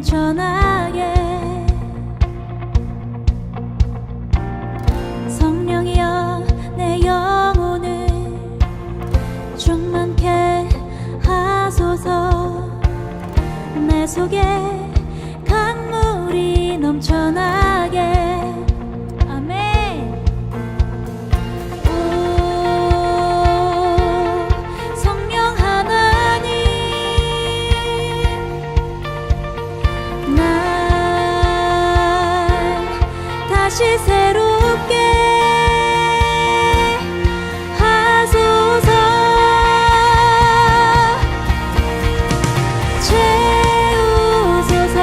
넘쳐나게 성령이여 내 영혼을 충만케 하소서. 내 속에 강물이 넘쳐나게. 아멘. 오 성령 하나님, 날 다시 새롭게 하소서. 채우소서.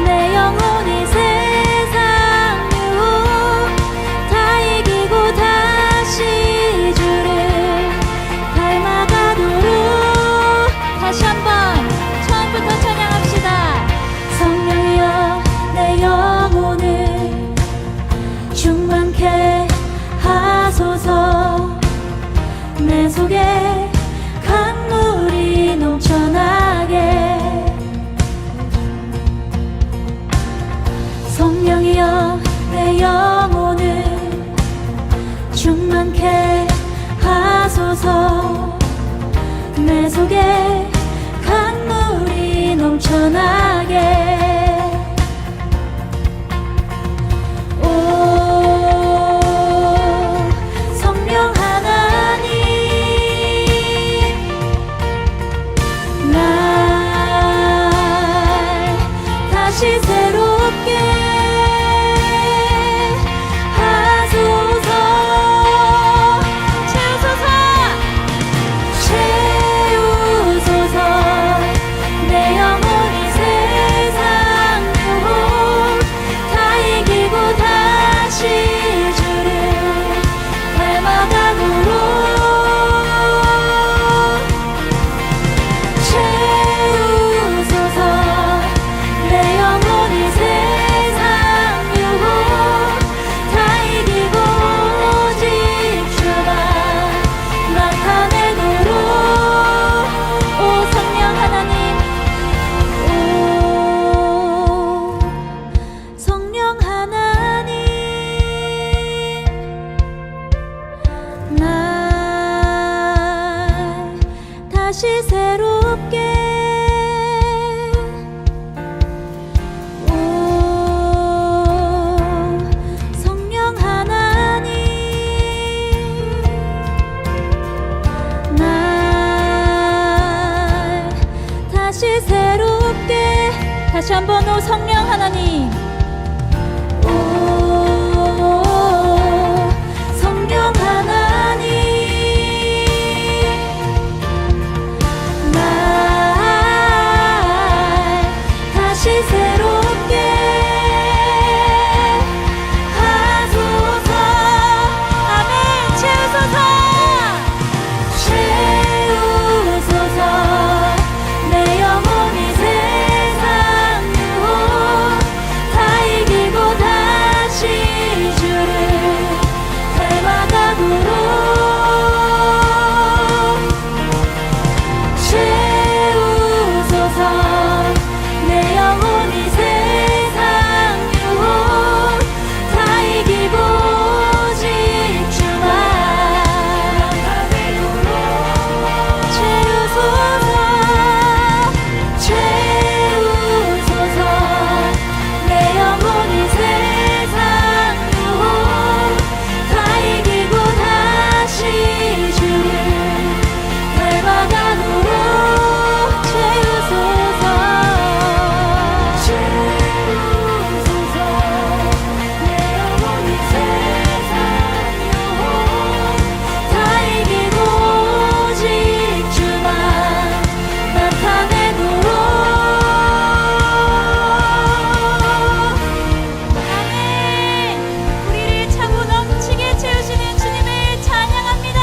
내 영혼이 세상 유혹 다 이기고 다시 주를 닮아가도록. 다시 한번 처음부터 찬양합시다. 성령이여 내 영혼을 충만케 하소서. 내 속에 강물이 넘쳐나게. 성령이여 내 영혼을 충만케 하소서. 내 속에 강물이 넘쳐나게. 오 성령 하나님, 날 다시 새롭게 하소서. 채우소서. 채우소서. 내 영혼이 세상 유혹 다 이기고 다시 주를 닮아가도록. 채우소서. 내 영혼이 세상 유혹 다 이기고 오직 주만 나타내도록. 오 성령 하나님, 오 성령 하나님, 날 다시 새롭게. 오 성령 하나님, 날 다시 새롭게. 다시 한번 오 성령 하나님, 오 성령 하나님, 날 다시 새롭게 하소서. 아멘. 채우소서. 채우소서. 내 영혼이 세상 유혹 다 이기고 다시 주를 닮아가도록. 채우소서. 내 영혼이 세상 유혹 다 이기고 오직 주만 나타내도록. 채우소서. 채우소서. 내 영혼이 세상 유혹 다 이기고 다시 주를 닮아가도록. 채우소서. 채우소서. 내 영혼이 세상 유혹 다 이기고 오직 주만 나타내도록. 아멘. 우리를 차고 넘치게 채우시는 주님을 찬양합니다.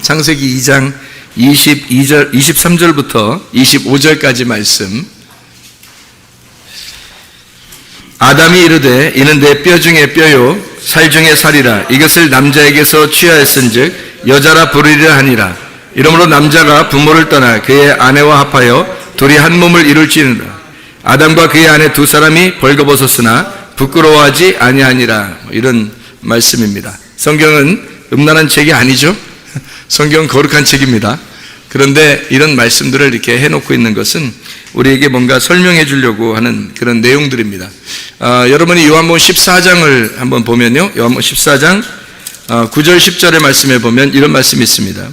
창세기 2장 23절부터 25절까지 말씀. 아담이 이르되 이는 내 뼈 중에 뼈요 살 중에 살이라. 이것을 남자에게서 취하였은즉 여자라 부르리라 하니라. 이러므로 남자가 부모를 떠나 그의 아내와 합하여 둘이 한 몸을 이룰지니라. 아담과 그의 아내 두 사람이 벌거벗었으나 부끄러워하지 아니하니라. 이런 말씀입니다. 성경은 음란한 책이 아니죠. 성경은 거룩한 책입니다. 그런데 이런 말씀들을 이렇게 해놓고 있는 것은 우리에게 뭔가 설명해 주려고 하는 그런 내용들입니다. 여러분이 요한복음 14장을 한번 보면요, 요한복음 14장 9절 10절의 말씀에 보면 이런 말씀이 있습니다.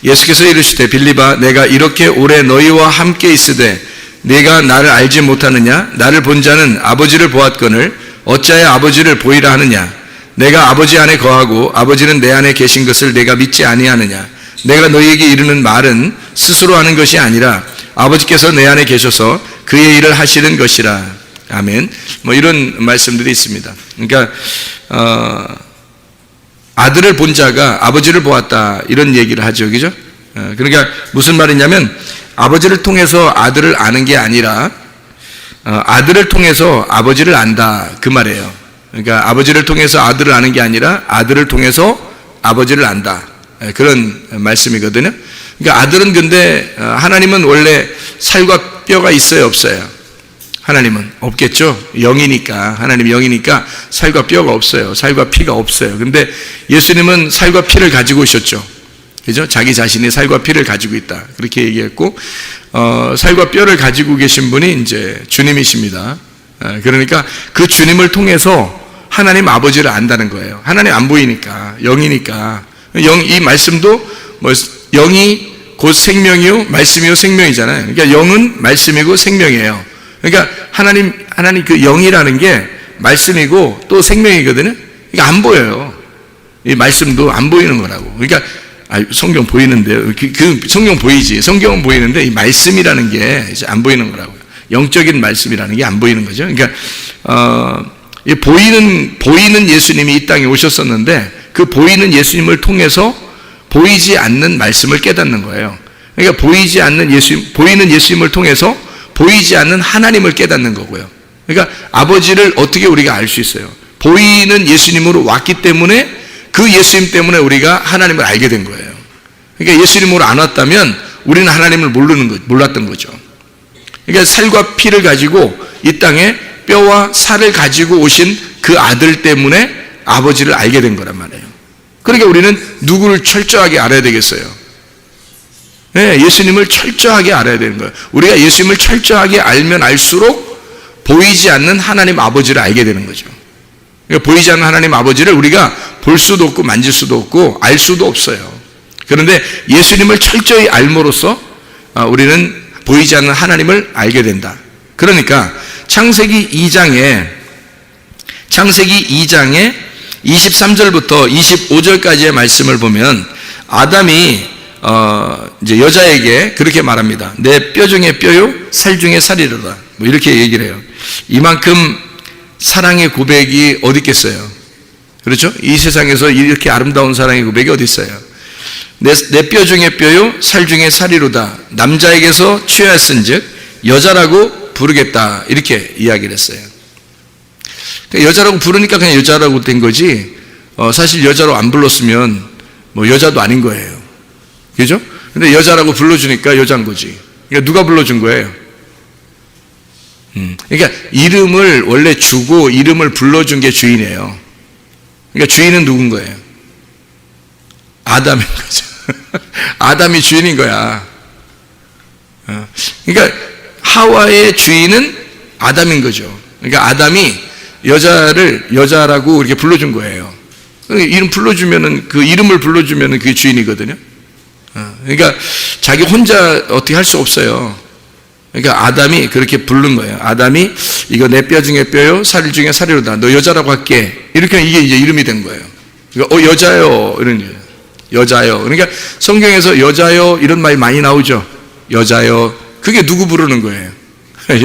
예수께서 이르시되 빌립아, 내가 이렇게 오래 너희와 함께 있으되 네가 나를 알지 못하느냐? 나를 본 자는 아버지를 보았거늘 어찌하여 아버지를 보이라 하느냐? 내가 아버지 안에 거하고 아버지는 내 안에 계신 것을 내가 믿지 아니하느냐? 내가 너희에게 이르는 말은 스스로 하는 것이 아니라 아버지께서 내 안에 계셔서 그의 일을 하시는 것이라. 아멘. 뭐 이런 말씀들이 있습니다. 그러니까 아들을 본 자가 아버지를 보았다, 이런 얘기를 하죠. 그죠? 그러니까 무슨 말이냐면 아버지를 통해서 아들을 아는 게 아니라 아들을 통해서 아버지를 안다, 그 말이에요. 그러니까 아버지를 통해서 아들을 아는 게 아니라 아들을 통해서 아버지를 안다, 그런 말씀이거든요. 그러니까 아들은, 근데 하나님은 원래 살과 뼈가 있어요, 없어요? 하나님은 없겠죠. 영이니까, 하나님이 영이니까 살과 뼈가 없어요. 살과 피가 없어요. 근데 예수님은 살과 피를 가지고 오셨죠. 그죠? 자기 자신이 살과 피를 가지고 있다, 그렇게 얘기했고, 살과 뼈를 가지고 계신 분이 이제 주님이십니다. 그러니까 그 주님을 통해서 하나님 아버지를 안다는 거예요. 하나님 안 보이니까, 영이니까. 이 말씀도 뭐 영이 곧 생명이요 말씀이요 생명이잖아요. 그러니까 영은 말씀이고 생명이에요. 그러니까 하나님 그 영이라는 게 말씀이고 또 생명이거든요. 그러니까 안 보여요. 이 말씀도 안 보이는 거라고. 그러니까 성경 보이는데요. 그 성경 보이지. 성경은 보이는데 이 말씀이라는 게 이제 안 보이는 거라고요. 영적인 말씀이라는 게 안 보이는 거죠. 그러니까 이 보이는 예수님이 이 땅에 오셨었는데 그 보이는 예수님을 통해서 보이지 않는 말씀을 깨닫는 거예요. 그러니까 보이는 예수님을 통해서 보이지 않는 하나님을 깨닫는 거고요. 그러니까 아버지를 어떻게 우리가 알 수 있어요? 보이는 예수님으로 왔기 때문에 그 예수님 때문에 우리가 하나님을 알게 된 거예요. 그러니까 예수님으로 안 왔다면 우리는 하나님을 몰랐던 거죠. 그러니까 살과 피를 가지고 이 땅에 뼈와 살을 가지고 오신 그 아들 때문에 아버지를 알게 된 거란 말이에요. 그러니까 우리는 누구를 철저하게 알아야 되겠어요? 네, 예수님을 철저하게 알아야 되는 거예요. 우리가 예수님을 철저하게 알면 알수록 보이지 않는 하나님 아버지를 알게 되는 거죠. 그러니까 보이지 않는 하나님 아버지를 우리가 볼 수도 없고 만질 수도 없고 알 수도 없어요. 그런데 예수님을 철저히 알므로써 우리는 보이지 않는 하나님을 알게 된다. 그러니까 창세기 2장에 23절부터 25절까지의 말씀을 보면 아담이 이제 여자에게 그렇게 말합니다. 내 뼈 중에 뼈요 살 중에 살이로다, 뭐 이렇게 얘기를 해요. 이만큼 사랑의 고백이 어디 있겠어요? 그렇죠? 이 세상에서 이렇게 아름다운 사랑의 고백이 어디 있어요? 내 뼈 중에 뼈요 살 중에 살이로다, 남자에게서 취하였은즉 여자라고 부르겠다, 이렇게 이야기를 했어요. 그러니까 여자라고 부르니까 그냥 여자라고 된 거지, 사실 여자로 안 불렀으면 뭐 여자도 아닌 거예요. 그죠? 근데 여자라고 불러주니까 여자인 거지. 그러니까 누가 불러준 거예요? 그러니까 이름을 원래 주고 이름을 불러준 게 주인이에요. 그러니까 주인은 누군 거예요? 아담인 거죠. 아담이 주인인 거야. 그러니까 하와의 주인은 아담인 거죠. 그러니까 아담이 여자를 여자라고 이렇게 불러준 거예요. 이름 불러주면은, 그 이름을 불러주면은 그게 주인이거든요. 그러니까 자기 혼자 어떻게 할 수 없어요. 그러니까 아담이 그렇게 부른 거예요. 아담이 이거 내 뼈 중에 뼈요 살 중에 살이로다, 너 여자라고 할게, 이렇게 이게 이제 이름이 된 거예요. 그러니까 여자요, 이런 거예요. 여자요. 그러니까 성경에서 여자요 이런 말이 많이 나오죠. 여자요. 그게 누구 부르는 거예요?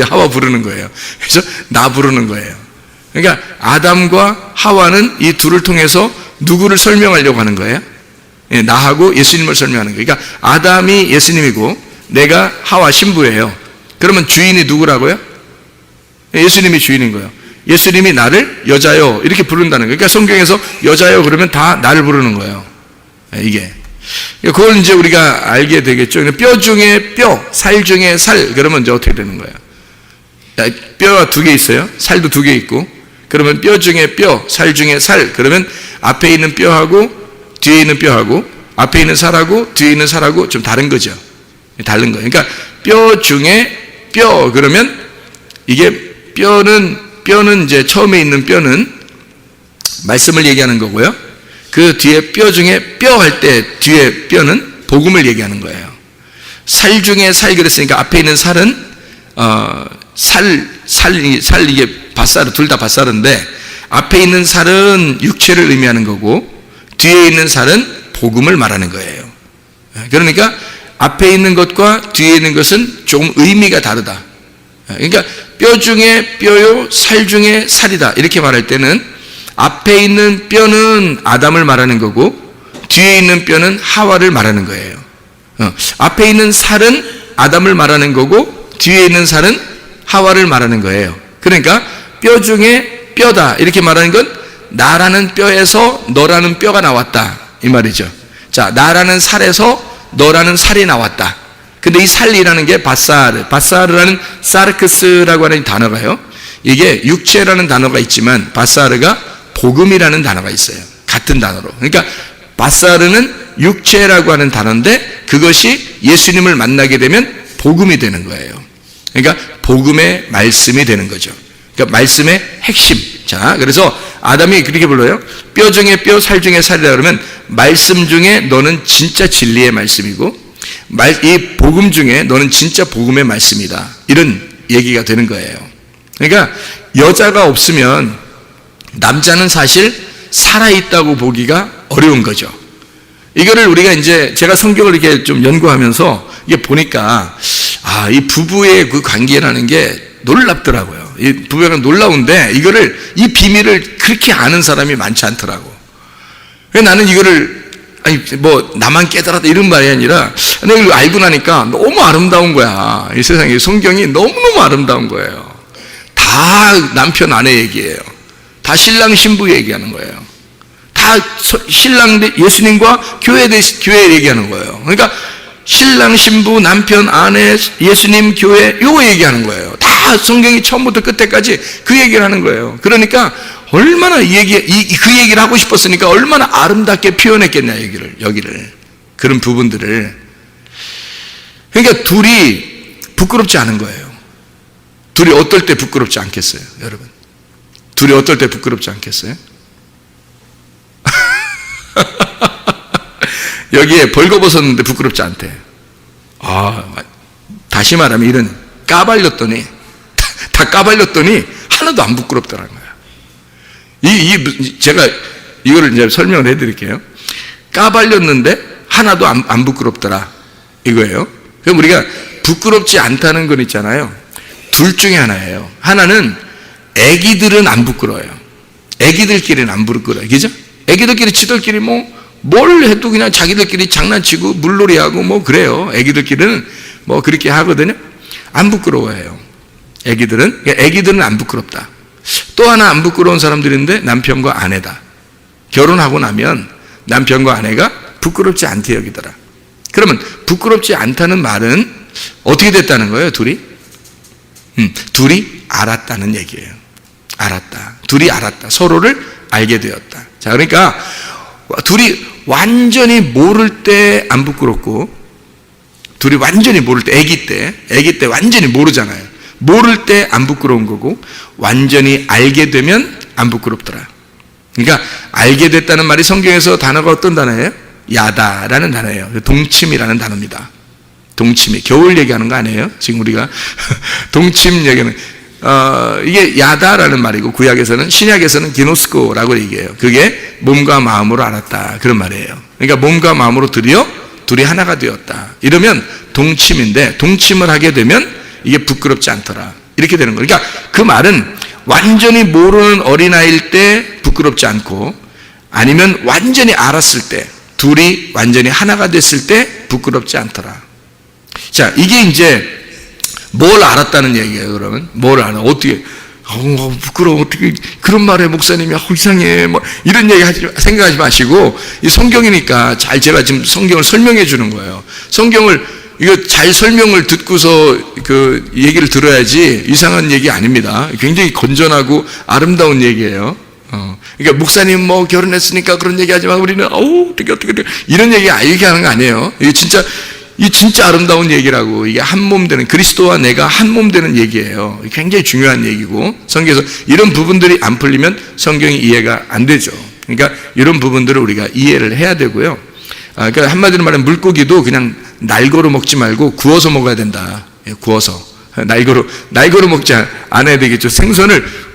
하와 부르는 거예요. 그래서 나 부르는 거예요. 그러니까 아담과 하와는 이 둘을 통해서 누구를 설명하려고 하는 거예요? 나하고 예수님을 설명하는 거예요. 그러니까 아담이 예수님이고 내가 하와 신부예요. 그러면 주인이 누구라고요? 예수님이 주인인 거예요. 예수님이 나를 여자요 이렇게 부른다는 거예요. 그러니까 성경에서 여자요 그러면 다 나를 부르는 거예요. 이게 그걸 이제 우리가 알게 되겠죠. 뼈 중에 뼈, 살 중에 살. 그러면 이제 어떻게 되는 거예요? 뼈가 두 개 있어요. 살도 두 개 있고. 그러면 뼈 중에 뼈, 살 중에 살. 그러면 앞에 있는 뼈하고 뒤에 있는 뼈하고 앞에 있는 살하고 뒤에 있는 살하고 좀 다른 거죠. 다른 거예요. 그러니까 뼈 중에 뼈. 그러면 이게 뼈는 이제 처음에 있는 뼈는 말씀을 얘기하는 거고요. 그 뒤에 뼈 중에 뼈 할 때 뒤에 뼈는 복음을 얘기하는 거예요. 살 중에 살 그랬으니까 앞에 있는 살은 살 이게 밧살, 둘 다 밧살인데 앞에 있는 살은 육체를 의미하는 거고 뒤에 있는 살은 복음을 말하는 거예요. 그러니까 앞에 있는 것과 뒤에 있는 것은 조금 의미가 다르다. 그러니까 뼈 중에 뼈요, 살 중에 살이다. 이렇게 말할 때는 앞에 있는 뼈는 아담을 말하는 거고 뒤에 있는 뼈는 하와를 말하는 거예요. 앞에 있는 살은 아담을 말하는 거고 뒤에 있는 살은 하와를 말하는 거예요. 그러니까 뼈 중에 뼈다 이렇게 말하는 건 나라는 뼈에서 너라는 뼈가 나왔다 이 말이죠. 자, 나라는 살에서 너라는 살이 나왔다. 근데 이 살이라는 게 바사르라는 사르크스라고 하는 단어가요. 이게 육체라는 단어가 있지만 바사르가 복음이라는 단어가 있어요. 같은 단어로. 그러니까 바사르는 육체라고 하는 단어인데 그것이 예수님을 만나게 되면 복음이 되는 거예요. 그러니까 복음의 말씀이 되는 거죠. 그러니까 말씀의 핵심. 자, 그래서 아담이 그렇게 불러요. 뼈 중에 뼈, 살 중에 살이라 그러면 말씀 중에 너는 진짜 진리의 말씀이고 이 복음 중에 너는 진짜 복음의 말씀이다. 이런 얘기가 되는 거예요. 그러니까 여자가 없으면 남자는 사실 살아있다고 보기가 어려운 거죠. 이거를 우리가 이제 제가 성경을 이렇게 좀 연구하면서 이게 보니까 이 부부의 그 관계라는 게 놀랍더라고요. 이 부부가 놀라운데 이 비밀을 그렇게 아는 사람이 많지 않더라고. 나는 이거를 나만 깨달았다 이런 말이 아니라 내가 이걸 알고 나니까 너무 아름다운 거야. 이 세상에 성경이 너무너무 아름다운 거예요. 다 남편 아내 얘기예요. 다 신랑 신부 얘기하는 거예요. 다 신랑 예수님과 교회 얘기하는 거예요. 그러니까 신랑 신부 남편 아내 예수님 교회 요거 얘기하는 거예요. 다 성경이 처음부터 끝에까지 그 얘기를 하는 거예요. 그러니까 얼마나 그 얘기를 하고 싶었으니까 얼마나 아름답게 표현했겠냐 여기를 그런 부분들을. 그러니까 둘이 부끄럽지 않은 거예요. 둘이 어떨 때 부끄럽지 않겠어요, 여러분? 둘이 어떨 때 부끄럽지 않겠어요? 여기에 벌거벗었는데 부끄럽지 않대. 다시 말하면 이런 까발렸더니 다 까발렸더니 하나도 안 부끄럽더라는 거야. 제가 이거를 이제 설명을 해드릴게요. 까발렸는데 하나도 안 부끄럽더라 이거예요. 그럼 우리가 부끄럽지 않다는 건 있잖아요. 둘 중에 하나예요. 하나는 애기들은 안 부끄러워요. 애기들끼리는 안 부끄러워요. 그죠? 애기들끼리 지들끼리 뭘 해도 그냥 자기들끼리 장난치고 물놀이하고 그래요. 애기들끼리는 그렇게 하거든요. 안 부끄러워해요. 애기들은 안 부끄럽다. 또 하나 안 부끄러운 사람들인데 남편과 아내다. 결혼하고 나면 남편과 아내가 부끄럽지 않대 여기더라. 그러면 부끄럽지 않다는 말은 어떻게 됐다는 거예요, 둘이? 둘이 알았다는 얘기예요. 알았다. 둘이 알았다. 서로를 알게 되었다. 자, 그러니까 둘이 완전히 모를 때 안 부끄럽고 둘이 완전히 모를 때 아기 때 완전히 모르잖아요. 모를 때 안 부끄러운 거고 완전히 알게 되면 안 부끄럽더라. 그러니까 알게 됐다는 말이 성경에서 단어가 어떤 단어예요? 야다라는 단어예요. 동침이라는 단어입니다. 동침이 겨울 얘기하는 거 아니에요? 지금 우리가 동침 얘기는 이게 야다라는 말이고 구약에서는 신약에서는 기노스코라고 얘기해요. 그게 몸과 마음으로 알았다 그런 말이에요. 그러니까 몸과 마음으로 둘이 하나가 되었다. 이러면 동침인데 동침을 하게 되면 이게 부끄럽지 않더라. 이렇게 되는 거예요. 그러니까 그 말은 완전히 모르는 어린아이일 때 부끄럽지 않고 아니면 완전히 알았을 때 둘이 완전히 하나가 됐을 때 부끄럽지 않더라. 자, 이게 이제 뭘 알았다는 얘기예요. 그러면 뭘 알아? 어떻게 부끄러워. 어떻게 그런 말해, 목사님이. 이상해. 뭐, 이런 얘기 생각하지 마시고, 이 성경이니까 제가 지금 성경을 설명해 주는 거예요. 성경을, 이거 잘 설명을 듣고서 그 얘기를 들어야지 이상한 얘기 아닙니다. 굉장히 건전하고 아름다운 얘기예요. 그러니까 목사님 뭐 결혼했으니까 그런 얘기 하지 마. 우리는, 어떻게, 이런 얘기 하는 거 아니에요. 이게 진짜 아름다운 얘기라고. 이게 한 몸 되는, 그리스도와 내가 한 몸 되는 얘기예요. 굉장히 중요한 얘기고, 성경에서 이런 부분들이 안 풀리면 성경이 이해가 안 되죠. 그러니까 이런 부분들을 우리가 이해를 해야 되고요. 그러니까 한마디로 말하면 물고기도 그냥 날고로 먹지 말고 구워서 먹어야 된다. 구워서. 날고로 먹지 않아야 되겠죠.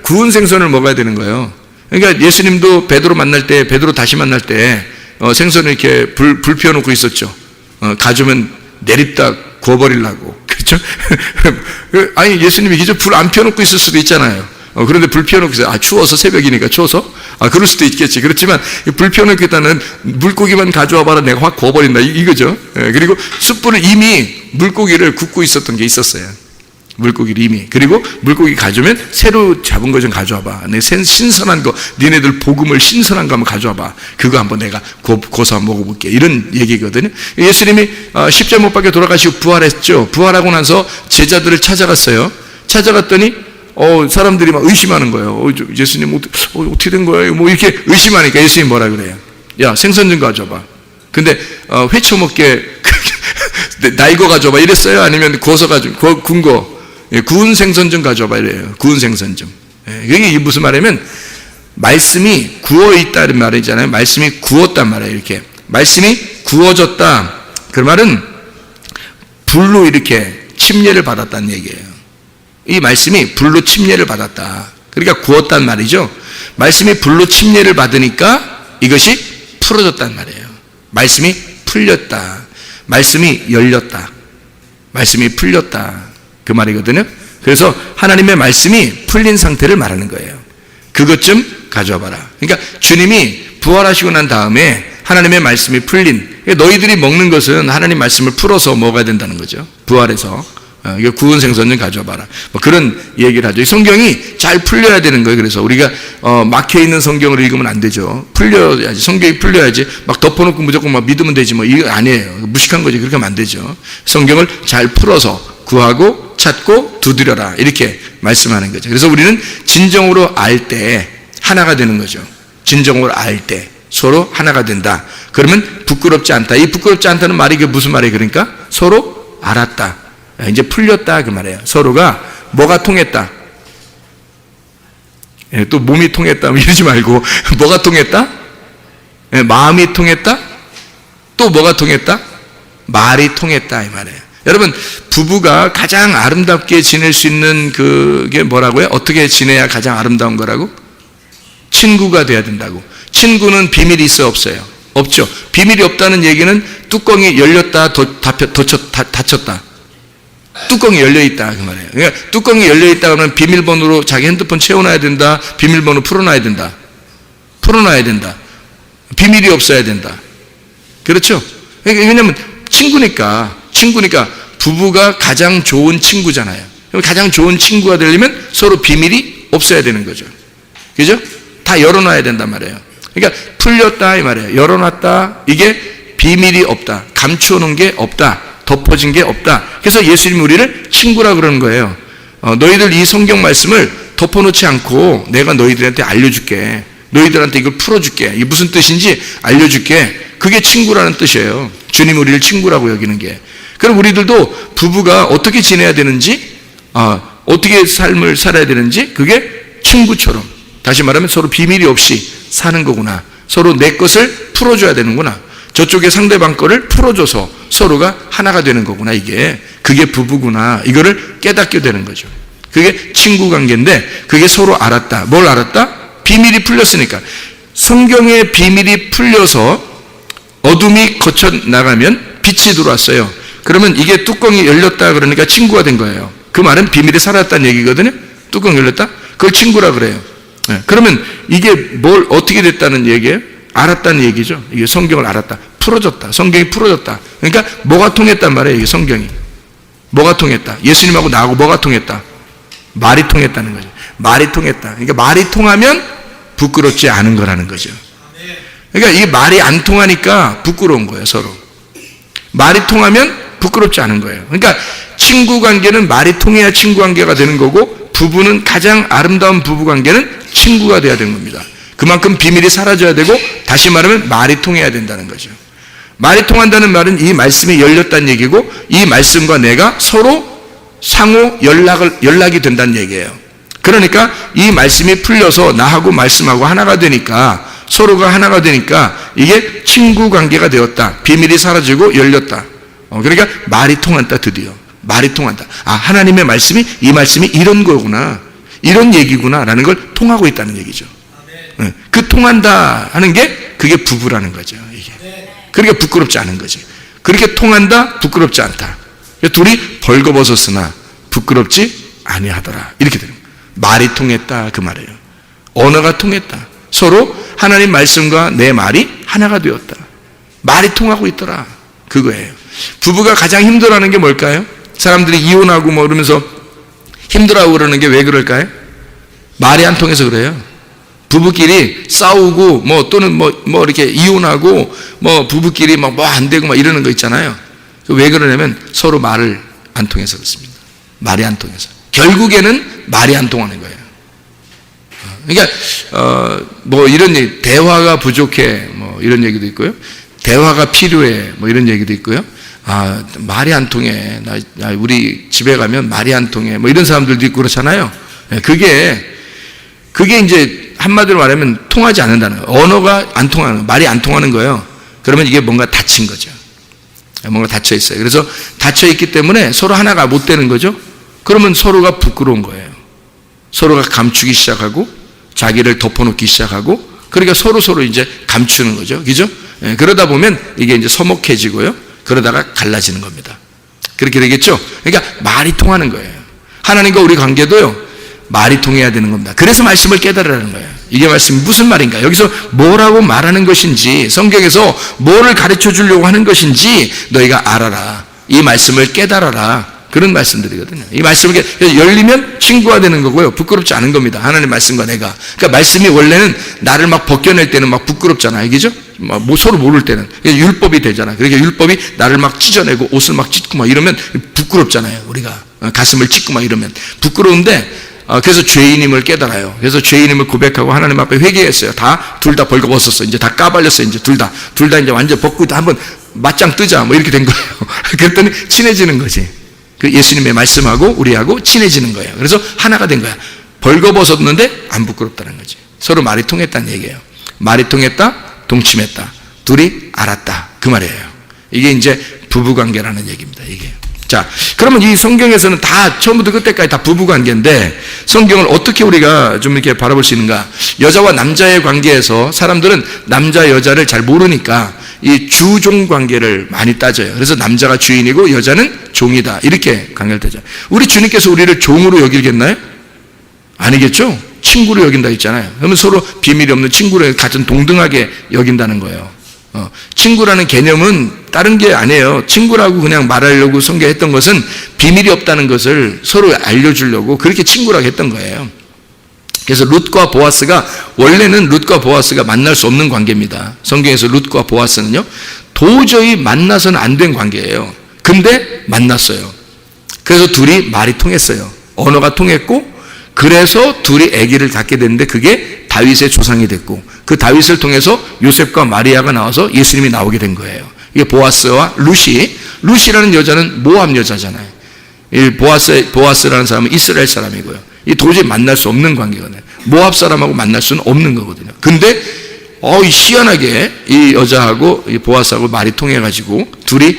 구운 생선을 먹어야 되는 거예요. 그러니까 예수님도 베드로 다시 만날 때, 생선을 이렇게 불 피워놓고 있었죠. 가져오면 내립다 구워버리려고. 그렇죠? 아니, 예수님이 이제 불 안 피워놓고 있을 수도 있잖아요. 그런데 불 피워놓고 있어요. 추워서, 새벽이니까 추워서? 그럴 수도 있겠지. 그렇지만, 불 피워놓고 있다는 물고기만 가져와 봐라. 내가 확 구워버린다. 이거죠. 그리고 숯불을 이미 물고기를 굽고 있었던 게 있었어요. 물고기를 이미. 그리고 물고기 가져오면 새로 잡은 거 좀 가져와 봐. 내 신선한 거, 니네들 복음을 신선한 거 한번 가져와 봐. 그거 한번 내가 고서 한번 먹어볼게. 이런 얘기거든요. 예수님이 십자가 못 박혀 돌아가시고 부활했죠. 부활하고 나서 제자들을 찾아갔어요. 찾아갔더니 사람들이 막 의심하는 거예요. 예수님 어떻게 된 거예요? 뭐 이렇게 의심하니까 예수님이 뭐라 그래요? 야, 생선 좀 가져와 봐. 근데 회초먹게 날거 가져와 봐 이랬어요? 아니면 구워서 가지고 군 거, 구운 생선 좀 가져와 봐 이래요. 구운 생선 좀. 이게 무슨 말이냐면 말씀이 구워 있다는 말이잖아요. 말씀이 구웠단 말이에요. 이렇게 말씀이 구워졌다. 그 말은 불로 이렇게 침례를 받았다는 얘기예요. 이 말씀이 불로 침례를 받았다. 그러니까 구웠단 말이죠. 말씀이 불로 침례를 받으니까 이것이 풀어졌단 말이에요. 말씀이 풀렸다. 말씀이 열렸다. 말씀이 풀렸다. 그 말이거든요. 그래서 하나님의 말씀이 풀린 상태를 말하는 거예요. 그것 좀 가져와 봐라. 그러니까 주님이 부활하시고 난 다음에 하나님의 말씀이 풀린, 너희들이 먹는 것은 하나님 말씀을 풀어서 먹어야 된다는 거죠. 부활해서. 이거 구운 생선 좀 가져와 봐라. 뭐 그런 얘기를 하죠. 성경이 잘 풀려야 되는 거예요. 그래서 우리가 막혀 있는 성경을 읽으면 안 되죠. 풀려야지. 성경이 풀려야지. 막 덮어놓고 무조건 막 믿으면 되지 뭐 이거 아니에요. 무식한 거지. 그렇게 하면 안 되죠. 성경을 잘 풀어서 구하고 찾고 두드려라. 이렇게 말씀하는 거죠. 그래서 우리는 진정으로 알 때 하나가 되는 거죠. 진정으로 알 때 서로 하나가 된다. 그러면 부끄럽지 않다. 이 부끄럽지 않다는 말이 이게 무슨 말이에요? 그러니까 서로 알았다. 이제 풀렸다 그 말이에요. 서로가 뭐가 통했다. 또 몸이 통했다 이러지 말고 뭐가 통했다? 마음이 통했다? 또 뭐가 통했다? 말이 통했다 이 말이에요. 여러분 부부가 가장 아름답게 지낼 수 있는 그게 뭐라고요? 어떻게 지내야 가장 아름다운 거라고? 친구가 돼야 된다고. 친구는 비밀이 있어 없어요? 없죠. 비밀이 없다는 얘기는 뚜껑이 열렸다 닫혔다. 뚜껑이 열려있다 그 말이에요. 그러니까 뚜껑이 열려있다 그러면 비밀번호로 자기 핸드폰 채워놔야 된다. 비밀번호 풀어놔야 된다. 비밀이 없어야 된다. 그렇죠? 왜냐하면 친구니까 부부가 가장 좋은 친구잖아요. 가장 좋은 친구가 되려면 서로 비밀이 없어야 되는 거죠. 그죠? 다 열어놔야 된단 말이에요. 그러니까 풀렸다 이 말이에요. 열어놨다. 이게 비밀이 없다. 감추어놓은 게 없다. 덮어진 게 없다. 그래서 예수님이 우리를 친구라 그러는 거예요. 너희들 이 성경 말씀을 덮어놓지 않고 내가 너희들한테 알려줄게. 너희들한테 이걸 풀어줄게. 이게 무슨 뜻인지 알려줄게. 그게 친구라는 뜻이에요. 주님 우리를 친구라고 여기는 게. 그럼 우리들도 부부가 어떻게 지내야 되는지, 어떻게 삶을 살아야 되는지 그게 친구처럼, 다시 말하면 서로 비밀이 없이 사는 거구나. 서로 내 것을 풀어줘야 되는구나. 저쪽에 상대방 거를 풀어줘서 서로가 하나가 되는 거구나. 그게 부부구나. 이거를 깨닫게 되는 거죠. 그게 친구 관계인데 그게 서로 알았다. 뭘 알았다? 비밀이 풀렸으니까. 성경의 비밀이 풀려서 어둠이 거쳐 나가면 빛이 들어왔어요. 그러면 이게 뚜껑이 열렸다 그러니까 친구가 된 거예요. 그 말은 비밀이 사라졌다는 얘기거든요. 뚜껑 열렸다? 그걸 친구라 그래요. 그러면 이게 뭘 어떻게 됐다는 얘기예요? 알았다는 얘기죠. 이게 성경을 알았다. 풀어졌다. 성경이 풀어졌다. 그러니까 뭐가 통했단 말이에요. 이게 성경이. 뭐가 통했다. 예수님하고 나하고 뭐가 통했다. 말이 통했다는 거죠. 말이 통했다. 그러니까 말이 통하면 부끄럽지 않은 거라는 거죠. 그러니까 이 말이 안 통하니까 부끄러운 거예요, 서로. 말이 통하면 부끄럽지 않은 거예요. 그러니까 친구 관계는 말이 통해야 친구 관계가 되는 거고, 부부는 가장 아름다운 부부 관계는 친구가 돼야 되는 겁니다. 그만큼 비밀이 사라져야 되고, 다시 말하면 말이 통해야 된다는 거죠. 말이 통한다는 말은 이 말씀이 열렸다는 얘기고, 이 말씀과 내가 서로 상호 연락이 된다는 얘기예요. 그러니까 이 말씀이 풀려서 나하고 말씀하고 하나가 되니까, 서로가 하나가 되니까 이게 친구 관계가 되었다. 비밀이 사라지고 열렸다. 그러니까 말이 통한다. 드디어 말이 통한다. 아, 하나님의 말씀이, 이 말씀이 이런 거구나, 이런 얘기구나 라는 걸 통하고 있다는 얘기죠. 그 통한다 하는 게 그게 부부라는 거죠. 이게. 그러니까 부끄럽지 않은 거지. 그렇게 통한다, 부끄럽지 않다. 둘이 벌거벗었으나 부끄럽지 아니하더라. 이렇게 되는 거예요. 말이 통했다 그 말이에요. 언어가 통했다. 서로 하나님 말씀과 내 말이 하나가 되었다. 말이 통하고 있더라. 그거예요. 부부가 가장 힘들어하는 게 뭘까요? 사람들이 이혼하고 뭐 그러면서 힘들어하고 그러는 게 왜 그럴까요? 말이 안 통해서 그래요. 부부끼리 싸우고 뭐 또는 뭐 이렇게 이혼하고 뭐 부부끼리 막 뭐 안 되고 막 이러는 거 있잖아요. 왜 그러냐면 서로 말을 안 통해서 그렇습니다. 말이 안 통해서. 결국에는 말이 안 통하는 거예요. 그러니까 뭐 이런 얘기, 대화가 부족해 뭐 이런 얘기도 있고요. 대화가 필요해 뭐 이런 얘기도 있고요. 아, 말이 안 통해. 우리 집에 가면 말이 안 통해. 뭐 이런 사람들도 있고 그렇잖아요. 그게 이제 한마디로 말하면 통하지 않는다는 거예요. 언어가 안 통하는 거예요. 말이 안 통하는 거예요. 그러면 이게 뭔가 닫힌 거죠. 뭔가 닫혀 있어요. 그래서 닫혀 있기 때문에 서로 하나가 못 되는 거죠. 그러면 서로가 부끄러운 거예요. 서로가 감추기 시작하고 자기를 덮어놓기 시작하고, 그러니까 서로 이제 감추는 거죠. 그죠? 그러다 보면 이게 이제 서먹해지고요. 그러다가 갈라지는 겁니다. 그렇게 되겠죠? 그러니까 말이 통하는 거예요. 하나님과 우리 관계도요, 말이 통해야 되는 겁니다. 그래서 말씀을 깨달으라는 거예요. 이게 말씀이 무슨 말인가? 여기서 뭐라고 말하는 것인지, 성경에서 뭐를 가르쳐 주려고 하는 것인지 너희가 알아라. 이 말씀을 깨달아라. 그런 말씀들이거든요. 이 말씀을 열리면 친구가 되는 거고요. 부끄럽지 않은 겁니다. 하나님 말씀과 내가. 그러니까 말씀이 원래는 나를 막 벗겨낼 때는 막 부끄럽잖아요. 그죠? 뭐 서로 모를 때는. 율법이 되잖아요. 그러니까 율법이 나를 막 찢어내고 옷을 막 찢고 막 이러면 부끄럽잖아요. 우리가. 가슴을 찢고 막 이러면. 부끄러운데, 그래서 죄인임을 깨달아요. 그래서 죄인임을 고백하고 하나님 앞에 회개했어요. 둘 다 벌거벗었어. 이제 다 까발렸어. 이제 둘 다 이제 완전 벗고 한번 맞짱 뜨자. 뭐 이렇게 된 거예요. 그랬더니 친해지는 거지. 그 예수님의 말씀하고 우리하고 친해지는 거예요. 그래서 하나가 된 거야. 벌거벗었는데 안 부끄럽다는 거지. 서로 말이 통했다는 얘기예요. 말이 통했다, 동침했다. 둘이 알았다. 그 말이에요. 이게 이제 부부관계라는 얘기입니다. 이게. 자, 그러면 이 성경에서는 다 처음부터 끝까지 다 부부관계인데, 성경을 어떻게 우리가 좀 이렇게 바라볼 수 있는가? 여자와 남자의 관계에서 사람들은 남자 여자를 잘 모르니까 이 주종 관계를 많이 따져요. 그래서 남자가 주인이고 여자는 종이다, 이렇게 관계되죠. 우리 주님께서 우리를 종으로 여기겠나요? 아니겠죠? 친구로 여긴다 했잖아요. 그러면 서로 비밀이 없는 친구로 같은 동등하게 여긴다는 거예요. 친구라는 개념은 다른 게 아니에요. 친구라고 그냥 말하려고 성경했던 것은 비밀이 없다는 것을 서로 알려주려고 그렇게 친구라고 했던 거예요. 그래서 룻과 보아스가, 원래는 룻과 보아스가 만날 수 없는 관계입니다. 성경에서 룻과 보아스는요, 도저히 만나서는 안 된 관계예요. 근데 만났어요. 그래서 둘이 말이 통했어요. 언어가 통했고, 그래서 둘이 아기를 갖게 됐는데 그게 다윗의 조상이 됐고, 그 다윗을 통해서 요셉과 마리아가 나와서 예수님이 나오게 된 거예요. 이게 보아스와 룻이라는 여자는 모압 여자잖아요. 이 보아스라는 사람은 이스라엘 사람이고요. 이 도저히 만날 수 없는 관계거든요. 모압 사람하고 만날 수는 없는 거거든요. 근데 희한하게 이 여자하고 이 보아스하고 말이 통해가지고 둘이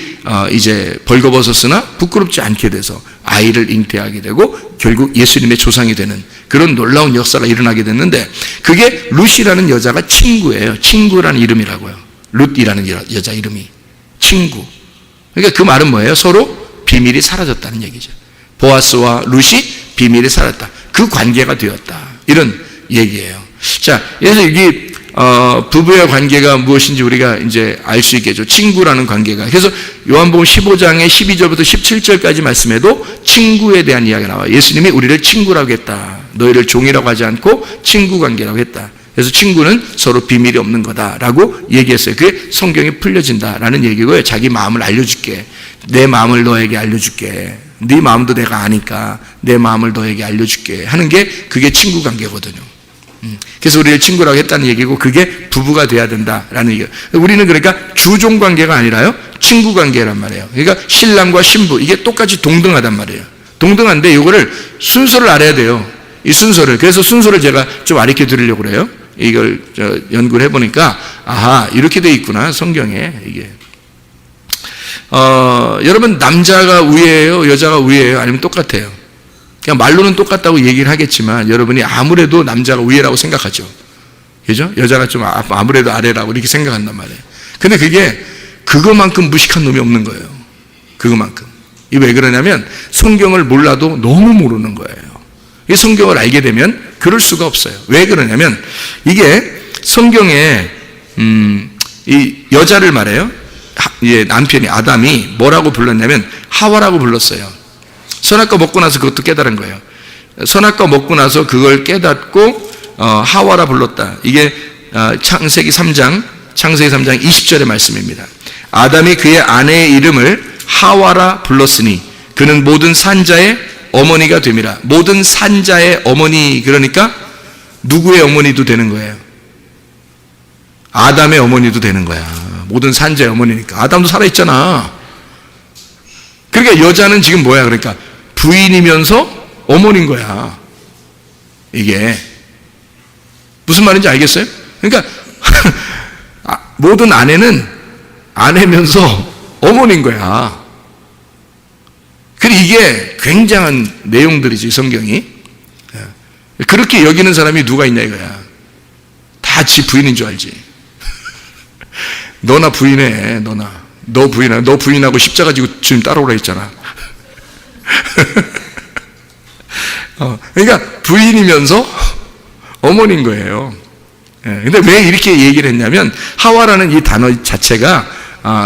이제 벌거벗었으나 부끄럽지 않게 돼서 아이를 잉태하게 되고 결국 예수님의 조상이 되는 그런 놀라운 역사가 일어나게 됐는데, 그게 룻이라는 여자가 친구예요. 친구라는 이름이라고요. 룻이라는 여자 이름이 친구. 그러니까 그 말은 뭐예요? 서로 비밀이 사라졌다는 얘기죠. 보아스와 룻이 비밀이 사라졌다. 그 관계가 되었다. 이런 얘기예요. 자, 그래서 여기 부부의 관계가 무엇인지 우리가 이제 알 수 있겠죠. 친구라는 관계가. 그래서 요한복음 15장의 12절부터 17절까지 말씀에도 친구에 대한 이야기가 나와요. 예수님이 우리를 친구라고 했다. 너희를 종이라고 하지 않고 친구 관계라고 했다. 그래서 친구는 서로 비밀이 없는 거다라고 얘기했어요. 그게 성경에 풀려진다라는 얘기고요. 자기 마음을 알려줄게. 내 마음을 너에게 알려줄게. 네 마음도 내가 아니까 내 마음을 너에게 알려줄게 하는 게 그게 친구 관계거든요. 그래서 우리를 친구라고 했다는 얘기고 그게 부부가 돼야 된다라는 얘기예요. 우리는 그러니까 주종 관계가 아니라요. 친구 관계란 말이에요. 그러니까 신랑과 신부 이게 똑같이 동등하단 말이에요. 동등한데 이거를 순서를 알아야 돼요. 이 순서를. 그래서 순서를 제가 좀 가르쳐 드리려고 그래요. 이걸 연구를 해보니까 아하 이렇게 돼 있구나 성경에 이게. 여러분 남자가 우위예요, 여자가 우위예요, 아니면 똑같아요? 그냥 말로는 똑같다고 얘기를 하겠지만 여러분이 아무래도 남자가 우위라고 생각하죠. 그죠? 여자가 좀 아무래도 아래라고 이렇게 생각한단 말이에요. 근데 그게 그거만큼 무식한 놈이 없는 거예요. 그거만큼. 이게 왜 그러냐면 성경을 몰라도 너무 모르는 거예요. 이 성경을 알게 되면 그럴 수가 없어요. 왜 그러냐면 이게 성경에 이 여자를 말해요. 남편이 아담이 뭐라고 불렀냐면 하와라고 불렀어요. 선악과 먹고 나서 그것도 깨달은 거예요. 선악과 먹고 나서 그걸 깨닫고 하와라 불렀다. 이게 창세기 3장 20절의 말씀입니다. 아담이 그의 아내의 이름을 하와라 불렀으니 그는 모든 산자의 어머니가 됨이라. 모든 산자의 어머니, 그러니까 누구의 어머니도 되는 거예요? 아담의 어머니도 되는 거야. 모든 산자의 어머니니까. 아담도 살아있잖아. 그러니까 여자는 지금 뭐야? 그러니까 부인이면서 어머니인 거야. 이게 무슨 말인지 알겠어요? 그러니까 모든 아내는 아내면서 어머니인 거야. 그리고 이게 굉장한 내용들이지 성경이. 그렇게 여기는 사람이 누가 있냐 이거야. 다 지 부인인 줄 알지. 너나 부인해. 너 부인하고 십자가 지고 주님 따라오라 했잖아. 그러니까 부인이면서 어머니인 거예요. 근데 왜 이렇게 얘기를 했냐면 하와라는 이 단어 자체가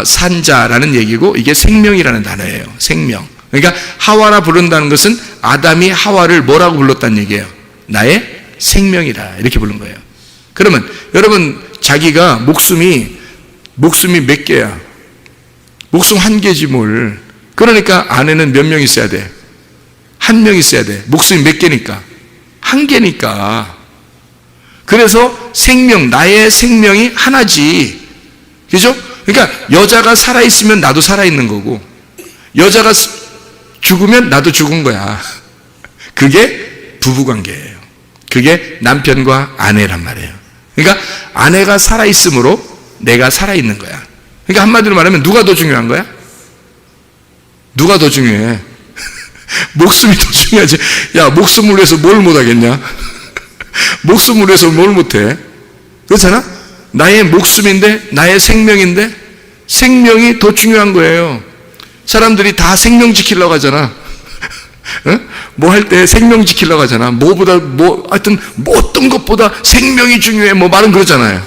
산자라는 얘기고 이게 생명이라는 단어예요. 생명. 그러니까 하와라 부른다는 것은 아담이 하와를 뭐라고 불렀다는 얘기예요? 나의 생명이다. 이렇게 부른 거예요. 그러면 여러분 자기가 목숨이 몇 개야? 목숨 한 개지 뭘. 그러니까 아내는 몇 명 있어야 돼? 한 명 있어야 돼. 목숨이 몇 개니까? 한 개니까. 그래서 생명, 나의 생명이 하나지. 그죠? 그러니까 여자가 살아있으면 나도 살아있는 거고 여자가 죽으면 나도 죽은 거야. 그게 부부관계예요. 그게 남편과 아내란 말이에요. 그러니까 아내가 살아있으므로 내가 살아있는 거야. 그러니까 한마디로 말하면 누가 더 중요한 거야? 누가 더 중요해? 목숨이 더 중요하지. 야, 목숨을 위해서 뭘 못하겠냐? 목숨을 위해서 뭘 못해? 그렇잖아? 나의 목숨인데 나의 생명인데 생명이 더 중요한 거예요. 사람들이 다 생명 지키려고 하잖아. 뭐 할 때 생명 지키려고 하잖아. 하여튼 어떤 것보다 생명이 중요해. 뭐 말은 그러잖아요.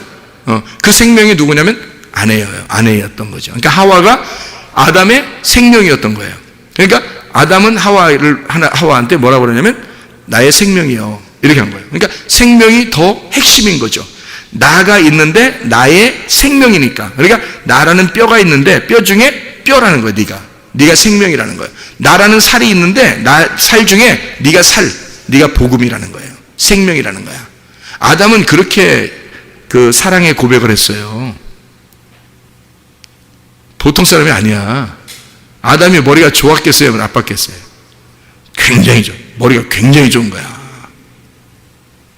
그 생명이 누구냐면 아내였던 거죠. 그러니까 하와가 아담의 생명이었던 거예요. 그러니까 아담은 하와한테 뭐라고 그러냐면 나의 생명이요. 이렇게 한 거예요. 그러니까 생명이 더 핵심인 거죠. 나가 있는데 나의 생명이니까. 그러니까 나라는 뼈가 있는데 뼈 중에 뼈라는 거예요. 네가 생명이라는 거예요. 나라는 살이 있는데 살 중에 네가 복음이라는 거예요. 생명이라는 거야. 아담은 그렇게 그 사랑의 고백을 했어요. 보통 사람이 아니야. 아담이 머리가 좋았겠어요? 나빴겠어요? 머리가 굉장히 좋은 거야.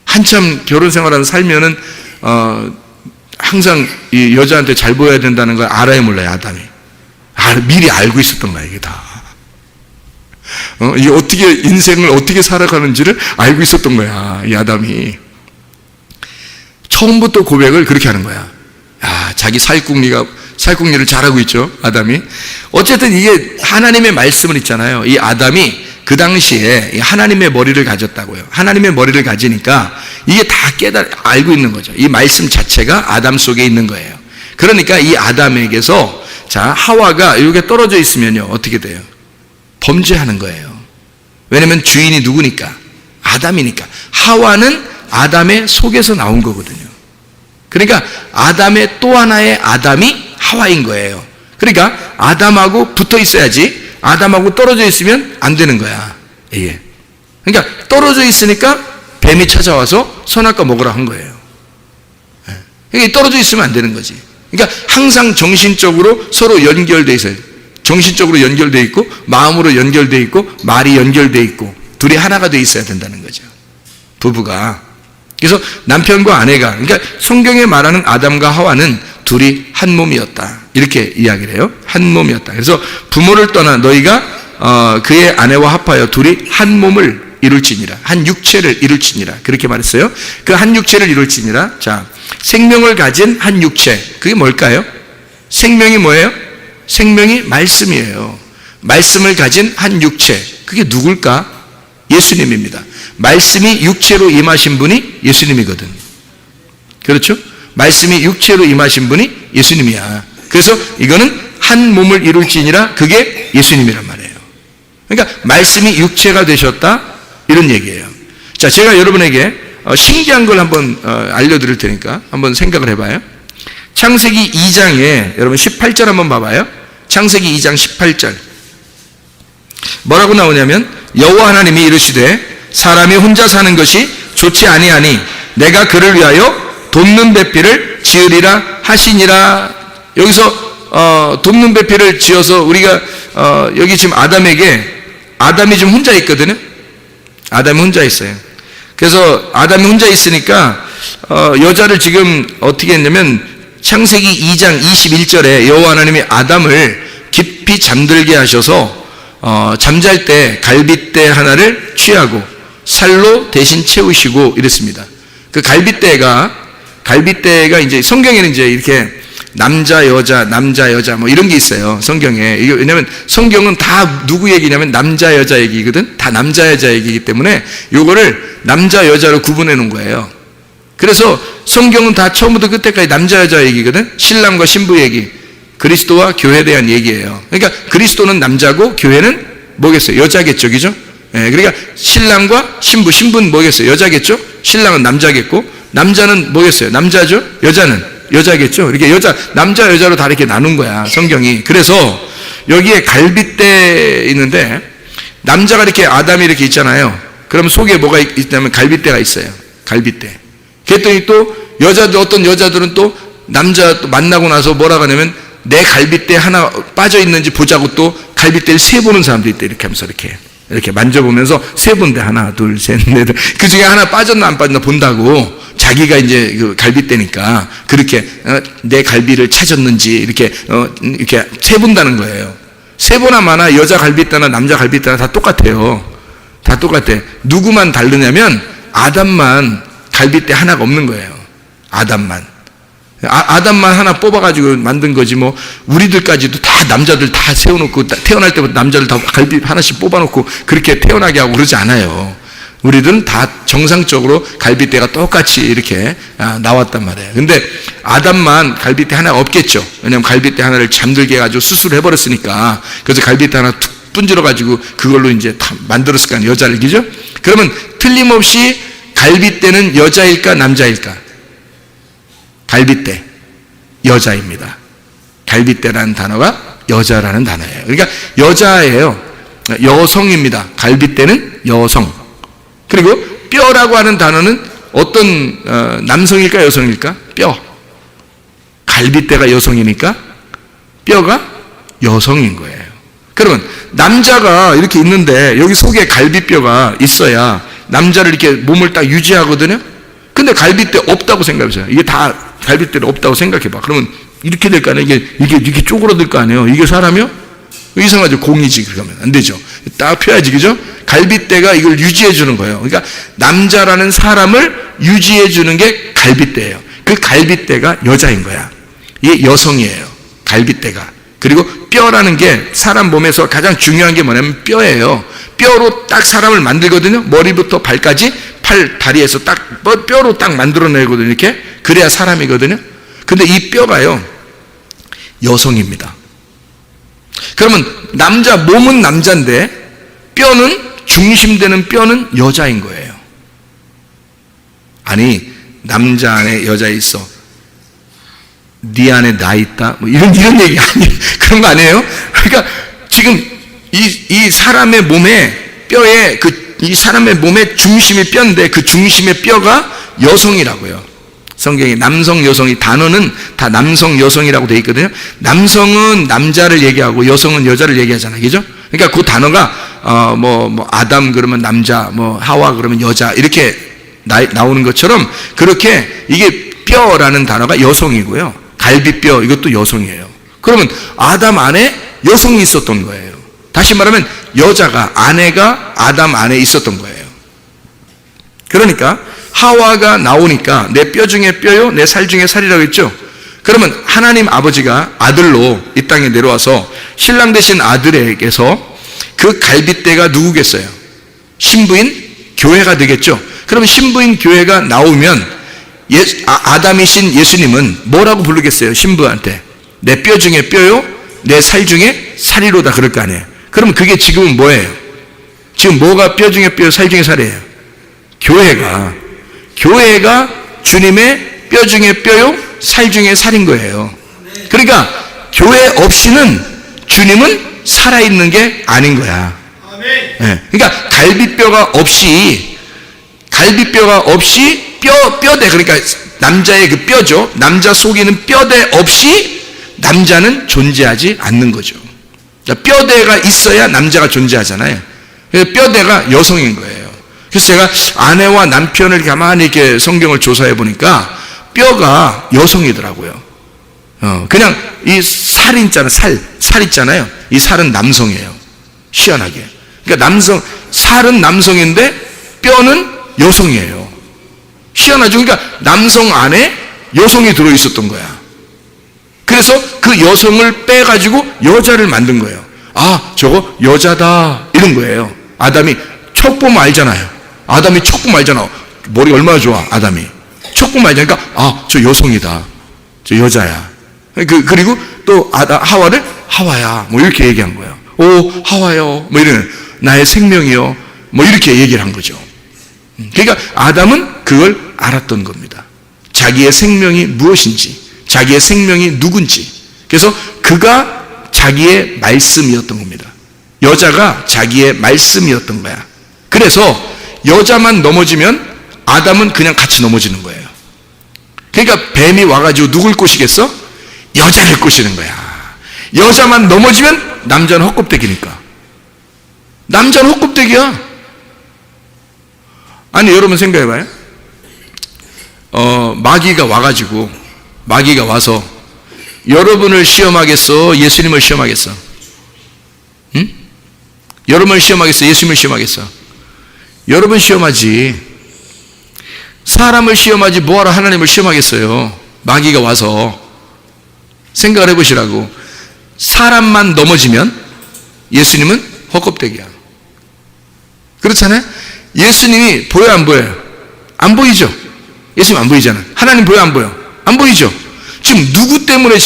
한참 결혼 생활하는 살면은 항상 이 여자한테 잘 보여야 된다는 걸 알아야 몰라요. 아담이 미리 알고 있었던 거야. 이게 다 이게 인생을 어떻게 살아가는지를 알고 있었던 거야. 이 아담이 처음부터 고백을 그렇게 하는 거야. 자기 살궁리를 잘하고 있죠. 아담이. 어쨌든 이게 하나님의 말씀은 있잖아요. 이 아담이 그 당시에 하나님의 머리를 가졌다고요. 하나님의 머리를 가지니까 이게 다 알고 있는 거죠. 이 말씀 자체가 아담 속에 있는 거예요. 그러니까 이 아담에게서 하와가 여기에 떨어져 있으면요 어떻게 돼요? 범죄하는 거예요. 왜냐면 주인이 누구니까? 아담이니까. 하와는 아담의 속에서 나온 거거든요. 그러니까 아담의 또 하나의 아담이 하와인 거예요. 그러니까 아담하고 붙어 있어야지 아담하고 떨어져 있으면 안 되는 거야. 예. 그러니까 떨어져 있으니까 뱀이 찾아와서 선악과 먹으라 한 거예요. 이게 떨어져 있으면 안 되는 거지. 그러니까 항상 정신적으로 서로 연결돼 있어요. 정신적으로 연결돼 있고 마음으로 연결돼 있고 말이 연결돼 있고 둘이 하나가 돼 있어야 된다는 거죠. 부부가. 그래서 남편과 아내가, 그러니까 성경에 말하는 아담과 하와는 둘이 한 몸이었다. 이렇게 이야기를 해요. 한 몸이었다. 그래서 부모를 떠나 너희가 그의 아내와 합하여 둘이 한 몸을 이룰지니라. 한 육체를 이룰지니라. 그렇게 말했어요. 그 한 육체를 이룰지니라. 자, 생명을 가진 한 육체. 그게 뭘까요? 생명이 뭐예요? 생명이 말씀이에요. 말씀을 가진 한 육체. 그게 누굴까? 예수님입니다. 말씀이 육체로 임하신 분이 예수님이거든. 그렇죠? 말씀이 육체로 임하신 분이 예수님이야. 그래서 이거는 한 몸을 이룰지니라. 그게 예수님이란 말이에요. 그러니까 말씀이 육체가 되셨다. 이런 얘기예요. 자, 제가 여러분에게 신기한 걸 한번 알려드릴 테니까 한번 생각을 해봐요. 창세기 2장에 여러분 18절 한번 봐봐요. 창세기 2장 18절 뭐라고 나오냐면 여호와 하나님이 이르시되 사람이 혼자 사는 것이 좋지 아니하니 내가 그를 위하여 돕는 배필을 지으리라 하시니라. 여기서 돕는 배필을 지어서 우리가 여기 지금 아담이 지금 혼자 있거든요. 아담이 혼자 있어요. 그래서 아담이 혼자 있으니까 여자를 지금 어떻게 했냐면 창세기 2장 21절에 여호와 하나님이 아담을 깊이 잠들게 하셔서 잠잘 때 갈빗대 하나를 취하고 살로 대신 채우시고 이랬습니다. 그 갈빗대가 이제 성경에는 이제 이렇게 남자 여자 뭐 이런 게 있어요. 성경에. 이게 왜냐면 성경은 다 누구 얘기냐면 남자 여자 얘기거든. 다 남자 여자 얘기이기 때문에 요거를 남자 여자로 구분해 놓은 거예요. 그래서 성경은 다 처음부터 끝까지 남자 여자 얘기거든. 신랑과 신부 얘기. 그리스도와 교회에 대한 얘기예요. 그러니까 그리스도는 남자고 교회는 뭐겠어요? 여자겠죠. 그죠? 예, 그러니까 신랑과 신부는 뭐겠어요? 여자겠죠? 신랑은 남자겠고 남자는 뭐겠어요? 남자죠? 여자는 여자겠죠? 이렇게 남자 여자로 다 이렇게 나눈 거야, 성경이. 그래서 여기에 갈빗대 있는데 남자가 이렇게 아담이 이렇게 있잖아요. 그럼 속에 뭐가 있냐면 갈빗대가 있어요. 갈빗대. 그랬더니 또 어떤 여자들은 또 남자 또 만나고 나서 뭐라고 하냐면 내 갈빗대 하나 빠져 있는지 보자고 또 갈빗대를 세 보는 사람도 있대. 이렇게 하면서 이렇게 만져보면서 세 본데 하나, 둘, 셋, 넷. 그 중에 하나 빠졌나 안 빠졌나 본다고 자기가 이제 그 갈빗대니까 그렇게 내 갈비를 찾았는지 이렇게 세 본다는 거예요. 세 보나 마나 여자 갈빗대나 남자 갈빗대나 다 똑같아요. 다 똑같아. 누구만 다르냐면 아담만 갈빗대 하나가 없는 거예요. 아담만 하나 뽑아가지고 만든 거지 뭐 우리들까지도 다 남자들 다 세워놓고 태어날 때부터 남자들 다 갈비 하나씩 뽑아놓고 그렇게 태어나게 하고 그러지 않아요. 우리들은 다 정상적으로 갈빗대가 똑같이 이렇게 나왔단 말이에요. 근데 아담만 갈빗대 하나가 없겠죠. 왜냐하면 갈빗대 하나를 잠들게 해가지고 수술을 해버렸으니까. 그래서 갈빗대 하나 툭 분질러가지고 그걸로 이제 다 만들었을 거 아니에요. 여자를. 그죠? 그러면 틀림없이 갈빗대는 여자일까 남자일까? 갈빗대 여자입니다. 갈빗대라는 단어가 여자라는 단어예요. 그러니까 여자예요. 여성입니다. 갈빗대는 여성. 그리고 뼈라고 하는 단어는 어떤 남성일까 여성일까? 뼈. 갈빗대가 여성이니까 뼈가 여성인 거예요. 그러면 남자가 이렇게 있는데 여기 속에 갈빗뼈가 있어야 남자를 이렇게 몸을 딱 유지하거든요. 근데 갈빗대 없다고 생각해보세요. 이게 다 갈빗대를 없다고 생각해봐. 그러면 이렇게 될 거 아니에요. 이게 쪼그라들 거 아니에요. 이게 사람이요? 이상하죠. 공이지. 그러면 안 되죠. 딱 펴야지. 그죠? 갈빗대가 이걸 유지해 주는 거예요. 그러니까 남자라는 사람을 유지해 주는 게 갈빗대예요. 그 갈빗대가 여자인 거야. 이게 여성이에요. 갈빗대가. 그리고 뼈라는 게 사람 몸에서 가장 중요한 게 뭐냐면 뼈예요. 뼈로 딱 사람을 만들거든요. 머리부터 발까지 팔, 다리에서 딱 뼈로 딱 만들어내거든요. 이렇게. 그래야 사람이거든요. 근데 이 뼈가요, 여성입니다. 그러면 몸은 남자인데 뼈는 중심되는 뼈는 여자인 거예요. 아니 남자 안에 여자 있어, 네 안에 나 있다, 뭐 이런 얘기 아니 그런 거 아니에요? 그러니까 지금 이 사람의 몸에 뼈에 이 사람의 몸의 중심이 뼈인데 그 중심의 뼈가 여성이라고요. 성경에 남성 여성이 단어는 다 남성 여성이라고 되어 있거든요. 남성은 남자를 얘기하고 여성은 여자를 얘기하잖아요, 그죠? 그러니까 그 단어가 뭐 아담 그러면 남자, 뭐 하와 그러면 여자 이렇게 나오는 것처럼 그렇게 이게 뼈라는 단어가 여성이고요. 갈비뼈 이것도 여성이에요. 그러면 아담 안에 여성이 있었던 거예요. 다시 말하면 여자가, 아내가 아담 안에 있었던 거예요. 그러니까 하와가 나오니까 내 뼈 중에 뼈요 내 살 중에 살이라고 했죠. 그러면 하나님 아버지가 아들로 이 땅에 내려와서 신랑 되신 아들에게서 그 갈빗대가 누구겠어요? 신부인 교회가 되겠죠. 그러면 신부인 교회가 나오면 아담이신 예수님은 뭐라고 부르겠어요? 신부한테 내 뼈 중에 뼈요 내 살 중에 살이로다 그럴 거 아니에요. 그러면 그게 지금은 뭐예요? 지금 뭐가 뼈 중에 뼈 살 중에 살이에요? 교회가 주님의 뼈 중에 뼈요 살 중에 살인 거예요. 그러니까 교회 없이는 주님은 살아있는 게 아닌 거야. 네. 그러니까 갈비뼈가 없이 뼈대, 그러니까 남자의 그 뼈죠. 남자 속에 있는 뼈대 없이 남자는 존재하지 않는 거죠. 뼈대가 있어야 남자가 존재하잖아요. 뼈대가 여성인 거예요. 그래서 제가 아내와 남편을 가만히 이렇게 성경을 조사해 보니까 뼈가 여성이더라고요. 그냥 이 살 있잖아요. 살 있잖아요. 이 살은 남성이에요. 희한하게. 그러니까 살은 남성인데 뼈는 여성이에요. 희한하죠. 그러니까 남성 안에 여성이 들어 있었던 거야. 그래서 그 여성을 빼가지고 여자를 만든 거예요. 아, 저거 여자다 이런 거예요. 아담이 척 보면 알잖아요. 아담이 척 보면 알잖아. 머리 얼마나 좋아 아담이. 척 보면 알잖아. 그러니까 아, 저 여성이다, 저 여자야. 그리고 또 하와를 하와야 뭐 이렇게 얘기한 거예요. 오 하와요 뭐 이런, 나의 생명이요 뭐 이렇게 얘기를 한 거죠. 그러니까 아담은 그걸 알았던 겁니다. 자기의 생명이 무엇인지, 자기의 생명이 누군지. 그래서 그가 자기의 말씀이었던 겁니다. 여자가 자기의 말씀이었던 거야. 그래서 여자만 넘어지면 아담은 그냥 같이 넘어지는 거예요. 그러니까 뱀이 와가지고 누굴 꼬시겠어? 여자를 꼬시는 거야. 여자만 넘어지면 남자는 헛껍데기니까. 남자는 헛껍데기야. 아니 여러분 생각해봐요. 마귀가 와서 여러분을 시험하겠어? 예수님을 시험하겠어? 응? 여러분을 시험하겠어? 예수님을 시험하겠어? 여러분 시험하지. 사람을 시험하지 뭐하러 하나님을 시험하겠어요? 마귀가 와서. 생각을 해보시라고. 사람만 넘어지면 예수님은 헛껍데기야. 그렇잖아요? 예수님이 보여 안 보여요? 안 보이죠? 예수님 안 보이잖아. 하나님 보여 안 보여? 안 보이죠? 지금 누구 때문에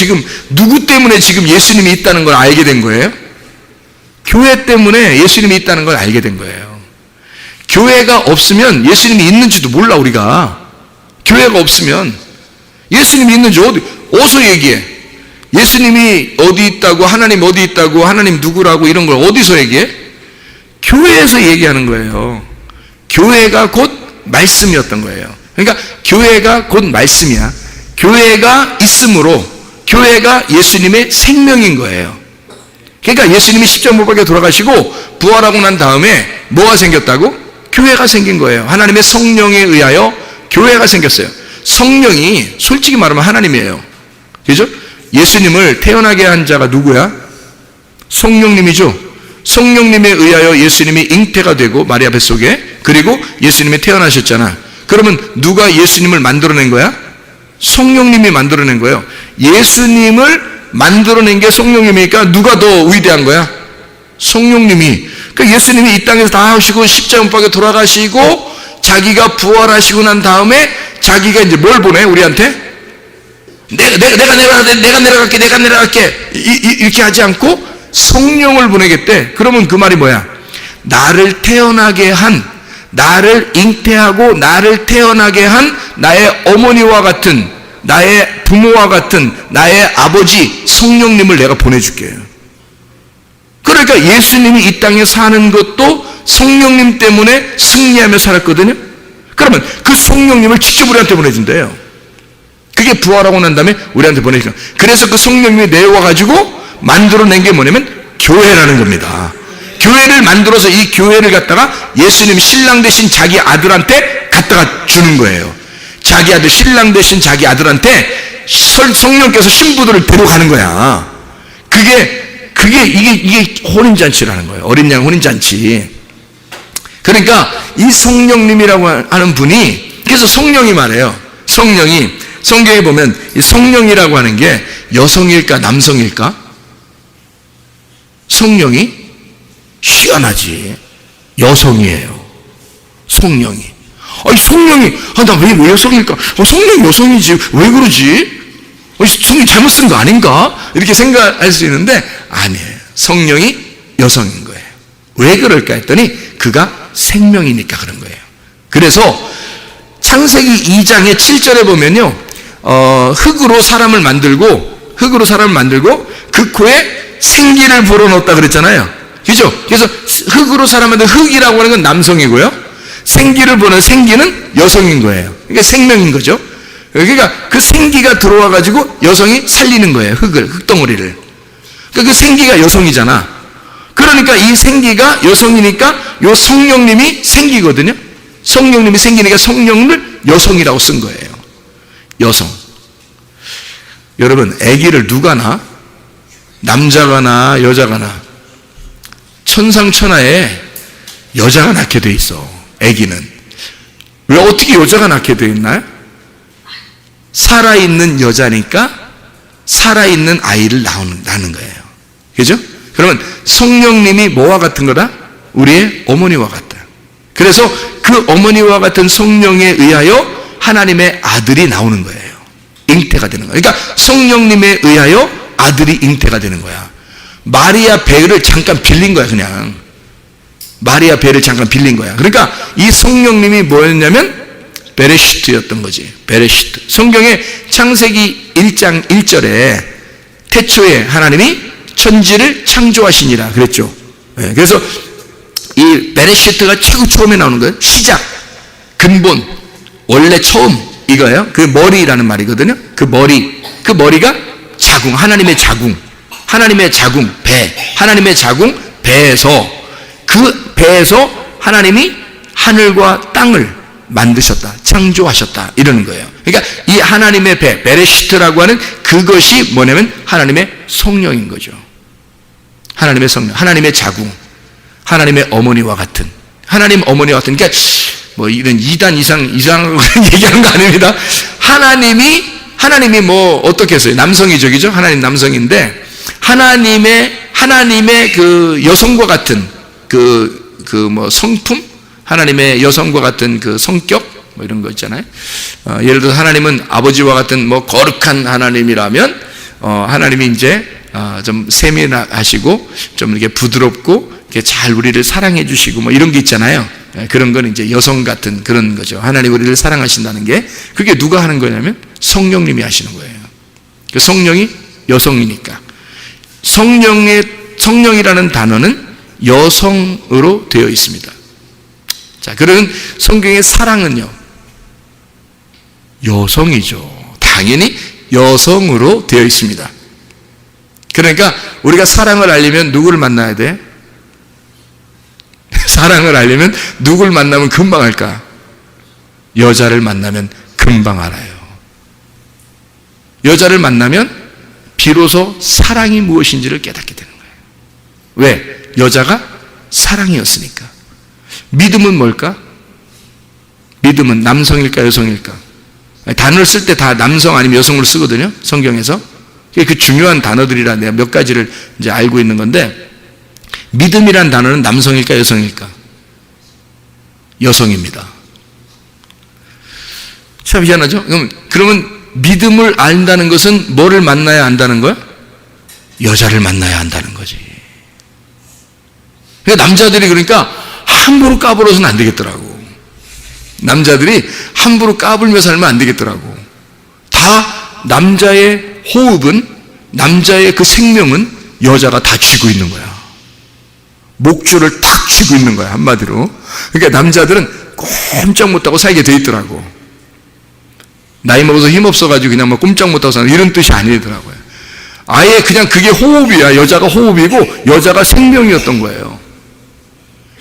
지금 예수님이 있다는 걸 알게 된 거예요? 교회 때문에 예수님이 있다는 걸 알게 된 거예요. 교회가 없으면 예수님이 있는지도 몰라. 우리가 교회가 없으면 예수님이 있는지 어디서 얘기해? 예수님이 어디 있다고, 하나님 어디 있다고, 하나님 누구라고 이런 걸 어디서 얘기해? 교회에서 얘기하는 거예요. 교회가 곧 말씀이었던 거예요. 그러니까 교회가 곧 말씀이야. 교회가 있으므로 교회가 예수님의 생명인 거예요. 그러니까 예수님이 십자가 못 박혀 돌아가시고 부활하고 난 다음에 뭐가 생겼다고? 교회가 생긴 거예요. 하나님의 성령에 의하여 교회가 생겼어요. 성령이 솔직히 말하면 하나님이에요. 그죠? 예수님을 태어나게 한 자가 누구야? 성령님이죠. 성령님에 의하여 예수님이 잉태가 되고 마리아 뱃속에, 그리고 예수님이 태어나셨잖아. 그러면 누가 예수님을 만들어낸 거야? 성령님이 만들어낸 거예요. 예수님을 만들어낸 게 성령님이니까 누가 더 위대한 거야? 성령님이. 그러니까 예수님이 이 땅에서 다 하시고 십자가 못 박혀 돌아가시고 자기가 부활하시고 난 다음에 자기가 이제 뭘 보내? 우리한테? 내가 내려갈게 이렇게 하지 않고 성령을 보내겠대. 그러면 그 말이 뭐야? 나를 태어나게 한, 나를 잉태하고 나를 태어나게 한 나의 어머니와 같은, 나의 부모와 같은 나의 아버지 성령님을 내가 보내줄게요. 그러니까 예수님이 이 땅에 사는 것도 성령님 때문에 승리하며 살았거든요. 그러면 그 성령님을 직접 우리한테 보내준대요. 그게 부활하고 난 다음에 우리한테 보내니까. 그래서 그 성령님이 내와가지고 만들어낸 게 뭐냐면 교회라는 겁니다. 교회를 만들어서 이 교회를 갖다가 예수님 신랑 되신 자기 아들한테 갖다가 주는 거예요. 자기 아들, 신랑 되신 자기 아들한테 성령께서 신부들을 데려가는 거야. 이게 혼인잔치라는 거예요. 어린 양 혼인잔치. 그러니까 이 성령님이라고 하는 분이, 그래서 성령이 말해요. 성경에 보면 이 성령이라고 하는 게 여성일까 남성일까? 성령이 희한하지. 여성이에요. 성령이. 성령이, 나 왜 여성일까? 성령이 여성이지. 왜 그러지? 성령이 잘못 쓴 거 아닌가? 이렇게 생각할 수 있는데, 아니에요. 성령이 여성인 거예요. 왜 그럴까 했더니, 그가 생명이니까 그런 거예요. 그래서, 창세기 2장의 7절에 보면요, 흙으로 사람을 만들고, 그 코에 생기를 불어넣었다 그랬잖아요. 그죠? 그래서 흙으로 사람 만든 흙이라고 하는 건 남성이고요. 생기를 보는 생기는 여성인 거예요. 그러니까 생명인 거죠. 그러니까 그 생기가 들어와가지고 여성이 살리는 거예요. 흙덩어리를. 그러니까 그 생기가 여성이잖아. 그러니까 이 생기가 여성이니까 요 성령님이 생기거든요. 성령님이 생기니까 성령을 여성이라고 쓴 거예요. 여성. 여러분, 아기를 누가 낳아? 남자가 낳아, 여자가 낳아? 천상천하에 여자가 낳게 돼 있어. 아기는. 왜 어떻게 여자가 낳게 돼 있나요? 살아있는 여자니까 살아있는 아이를 낳는 거예요. 그죠? 그러면 성령님이 뭐와 같은 거다? 우리의 어머니와 같다. 그래서 그 어머니와 같은 성령에 의하여 하나님의 아들이 나오는 거예요. 잉태가 되는 거예요. 그러니까 성령님에 의하여 아들이 잉태가 되는 거야. 마리아 배를 잠깐 빌린 거야, 그냥. 마리아 배를 잠깐 빌린 거야. 그러니까 이 성령님이 뭐였냐면 베레시트였던 거지. 베레시트. 성경에 창세기 1장 1절에 태초에 하나님이 천지를 창조하시니라 그랬죠. 네, 그래서 이 베레시트가 최고 처음에 나오는 거예요. 시작, 근본, 원래 처음, 이거예요. 그 머리라는 말이거든요. 그 머리가 자궁, 하나님의 자궁, 배, 하나님의 자궁, 배에서, 그 배에서 하나님이 하늘과 땅을 만드셨다, 창조하셨다, 이러는 거예요. 그러니까 이 하나님의 배, 베레시트라고 하는 그것이 뭐냐면 하나님의 성령인 거죠. 하나님의 성령, 하나님의 자궁, 하나님의 어머니와 같은, 하나님 어머니와 같은, 그러니까 뭐 이런 2단 이상 얘기하는 거 아닙니다. 하나님이 뭐 어떻게 했어요? 남성이죠, 그죠? 하나님 남성인데, 하나님의 그 여성과 같은 뭐 성품? 하나님의 여성과 같은 그 성격? 뭐 이런 거 있잖아요. 예를 들어서 하나님은 아버지와 같은 뭐 거룩한 하나님이라면, 하나님이 이제, 좀 세밀하시고, 좀 이렇게 부드럽고, 이렇게 잘 우리를 사랑해 주시고, 뭐 이런 게 있잖아요. 그런 건 이제 여성 같은 그런 거죠. 하나님 우리를 사랑하신다는 게, 그게 누가 하는 거냐면 성령님이 하시는 거예요. 그 성령이 여성이니까. 성령이라는 단어는 여성으로 되어 있습니다. 자, 그런 성경의 사랑은요, 여성이죠. 당연히 여성으로 되어 있습니다. 그러니까 우리가 사랑을 알려면 누구를 만나야 돼? 사랑을 알려면 누굴 만나면 금방 알까? 여자를 만나면 금방 알아요. 여자를 만나면 비로소 사랑이 무엇인지를 깨닫게 되는 거예요. 왜? 여자가 사랑이었으니까. 믿음은 뭘까? 믿음은 남성일까 여성일까? 단어를 쓸 때 다 남성 아니면 여성으로 쓰거든요, 성경에서. 그 중요한 단어들이라 내가 몇 가지를 이제 알고 있는 건데, 믿음이란 단어는 남성일까 여성일까? 여성입니다. 참 희한하죠? 그러면 믿음을 안다는 것은 뭐를 만나야 안다는 거야? 여자를 만나야 한다는 거지. 그러니까 남자들이 그러니까 함부로 까불어서는 안 되겠더라고. 남자들이 함부로 까불며 살면 안 되겠더라고. 다 남자의 호흡은, 남자의 그 생명은 여자가 다 쥐고 있는 거야. 목줄을 탁 쥐고 있는 거야, 한마디로. 그러니까 남자들은 꼼짝 못하고 살게 돼 있더라고. 나이 먹어서 힘없어가지고 그냥 뭐 꼼짝 못하고 사는 이런 뜻이 아니더라고요. 아예 그냥 그게 호흡이야. 여자가 호흡이고 여자가 생명이었던 거예요.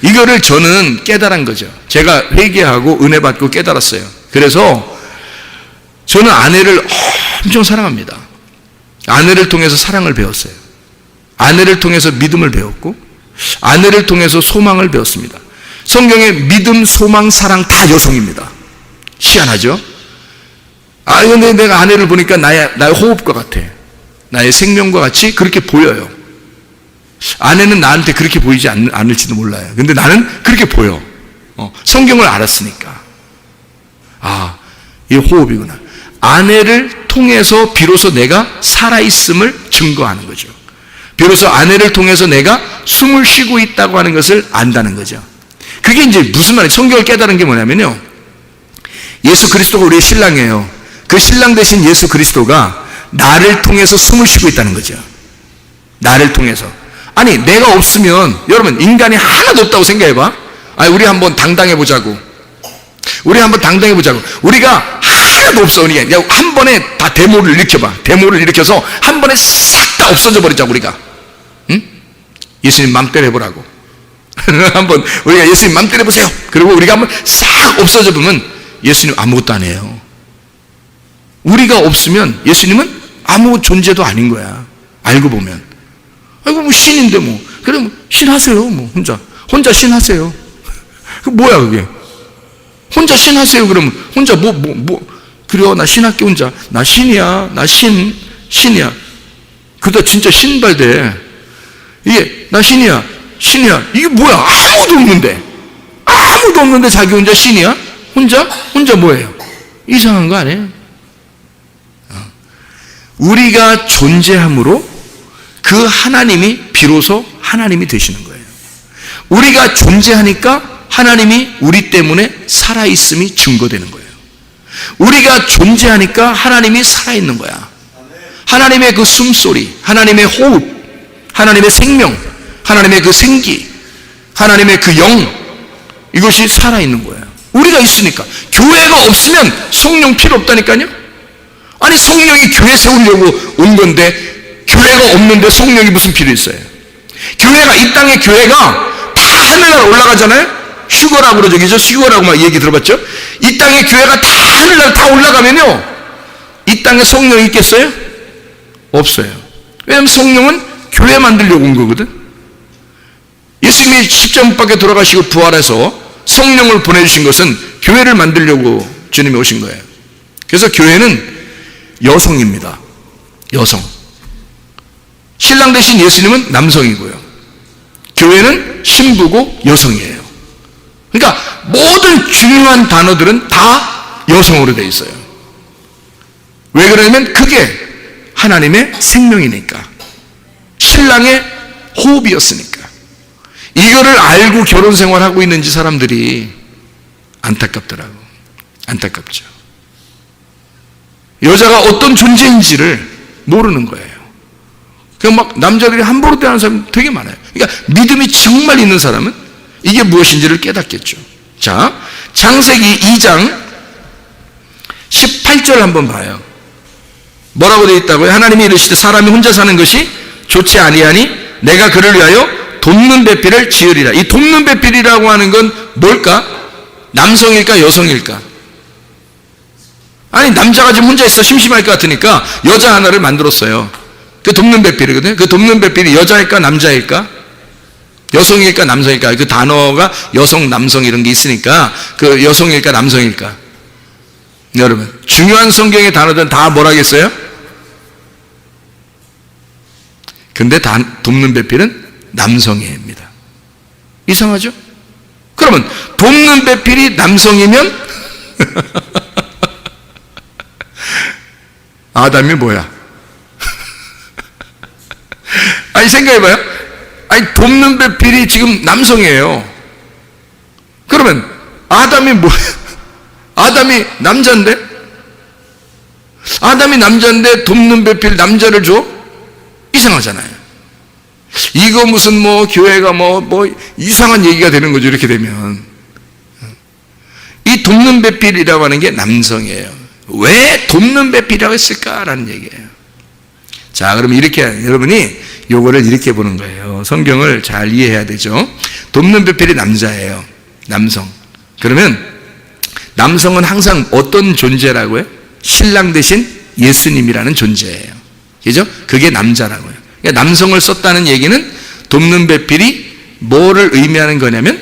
이거를 저는 깨달은 거죠. 제가 회개하고 은혜 받고 깨달았어요. 그래서 저는 아내를 엄청 사랑합니다. 아내를 통해서 사랑을 배웠어요. 아내를 통해서 믿음을 배웠고, 아내를 통해서 소망을 배웠습니다. 성경에 믿음, 소망, 사랑 다 여성입니다. 희한하죠? 근데 내가 아내를 보니까 나의 호흡과 같아. 나의 생명과 같이 그렇게 보여요. 아내는 나한테 그렇게 보이지 않을지도 몰라요. 근데 나는 그렇게 보여. 성경을 알았으니까. 이 호흡이구나. 아내를 통해서 비로소 내가 살아있음을 증거하는 거죠. 비로소 아내를 통해서 내가 숨을 쉬고 있다고 하는 것을 안다는 거죠. 그게 이제 무슨 말이에요? 성경을 깨달은 게 뭐냐면요, 예수 그리스도가 우리의 신랑이에요. 그 신랑 대신 예수 그리스도가 나를 통해서 숨을 쉬고 있다는 거죠. 나를 통해서. 아니, 내가 없으면, 여러분, 인간이 하나도 없다고 생각해봐. 우리 한번 당당해 보자고. 우리가 하나도 없어. 그냥 한 번에 다 데모를 일으켜봐. 데모를 일으켜서 한 번에 싹 다 없어져 버리자고, 우리가. 응? 예수님 맘대로 해보라고. 한번 우리가 예수님 맘대로 해보세요. 그리고 우리가 한번 싹 없어져 보면 예수님 아무것도 안 해요. 우리가 없으면 예수님은 아무 존재도 아닌 거야. 알고 보면. 뭐 신인데 뭐. 그래, 뭐 신하세요. 뭐 혼자 신하세요. 그 뭐야 그게? 혼자 신하세요. 그러면 혼자 그래요. 나 신할게 혼자. 나 신이야. 나 신이야. 그러다 진짜 신발돼. 이게 나 신이야. 이게 뭐야? 아무도 없는데 자기 혼자 신이야? 혼자 뭐예요? 이상한 거 아니에요? 우리가 존재함으로 그 하나님이 비로소 하나님이 되시는 거예요. 우리가 존재하니까 하나님이 우리 때문에 살아있음이 증거되는 거예요. 우리가 존재하니까 하나님이 살아있는 거야. 하나님의 그 숨소리, 하나님의 호흡, 하나님의 생명, 하나님의 그 생기, 하나님의 그 영, 이것이 살아있는 거예요. 우리가 있으니까. 교회가 없으면 성령 필요 없다니까요. 아니, 성령이 교회 세우려고 온 건데 교회가 없는데 성령이 무슨 필요 있어요? 교회가, 이 땅의 교회가 다 하늘나라 올라가잖아요. 휴거라고 그러죠. 휴거라고 막 얘기 들어봤죠? 이 땅의 교회가 다 하늘나라 다 올라가면요, 이 땅에 성령이 있겠어요? 없어요. 왜냐하면 성령은 교회 만들려고 온 거거든. 예수님이 십자가 못 박혀 돌아가시고 부활해서 성령을 보내주신 것은 교회를 만들려고 주님이 오신 거예요. 그래서 교회는 여성입니다. 여성. 신랑 대신 예수님은 남성이고요. 교회는 신부고 여성이에요. 그러니까 모든 중요한 단어들은 다 여성으로 되어 있어요. 왜 그러냐면 그게 하나님의 생명이니까. 신랑의 호흡이었으니까. 이거를 알고 결혼 생활하고 있는지 사람들이 안타깝더라고. 안타깝죠. 여자가 어떤 존재인지를 모르는 거예요. 그냥 막 남자들이 함부로 대하는 사람 되게 많아요. 그러니까 믿음이 정말 있는 사람은 이게 무엇인지를 깨닫겠죠. 자, 창세기 2장 18절 한번 봐요. 뭐라고 되어 있다고요? 하나님이 이르시되 사람이 혼자 사는 것이 좋지 아니하니 내가 그를 위하여 돕는 배필을 지으리라. 이 돕는 배필이라고 하는 건 뭘까? 남성일까 여성일까? 아니, 남자가 지금 혼자 있어 심심할 것 같으니까 여자 하나를 만들었어요. 그 돕는 배필이거든요. 그 돕는 배필이 여자일까 남자일까? 여성일까 남성일까? 그 단어가 여성 남성 이런 게 있으니까 그 여성일까 남성일까? 여러분, 중요한 성경의 단어들은 다 뭐라겠어요? 근데 돕는 배필은 남성입니다. 이상하죠? 그러면 돕는 배필이 남성이면 아담이 뭐야? 아니, 생각해봐요. 아니, 돕는 배필이 지금 남성이에요. 그러면 아담이 뭐야? 아담이 남자인데? 아담이 남자인데 돕는 배필 남자를 줘? 이상하잖아요. 이거 무슨 뭐 교회가 뭐 이상한 얘기가 되는 거죠. 이렇게 되면. 이 돕는 배필이라고 하는 게 남성이에요. 왜 돕는 배필이라고 했을까라는 얘기예요. 자, 그럼 이렇게 여러분이 요거를 이렇게 보는 거예요. 성경을 잘 이해해야 되죠. 돕는 배필이 남자예요. 남성. 그러면 남성은 항상 어떤 존재라고요? 신랑 대신 예수님이라는 존재예요. 그죠? 그게 남자라고요. 그러니까 남성을 썼다는 얘기는 돕는 배필이 뭐를 의미하는 거냐면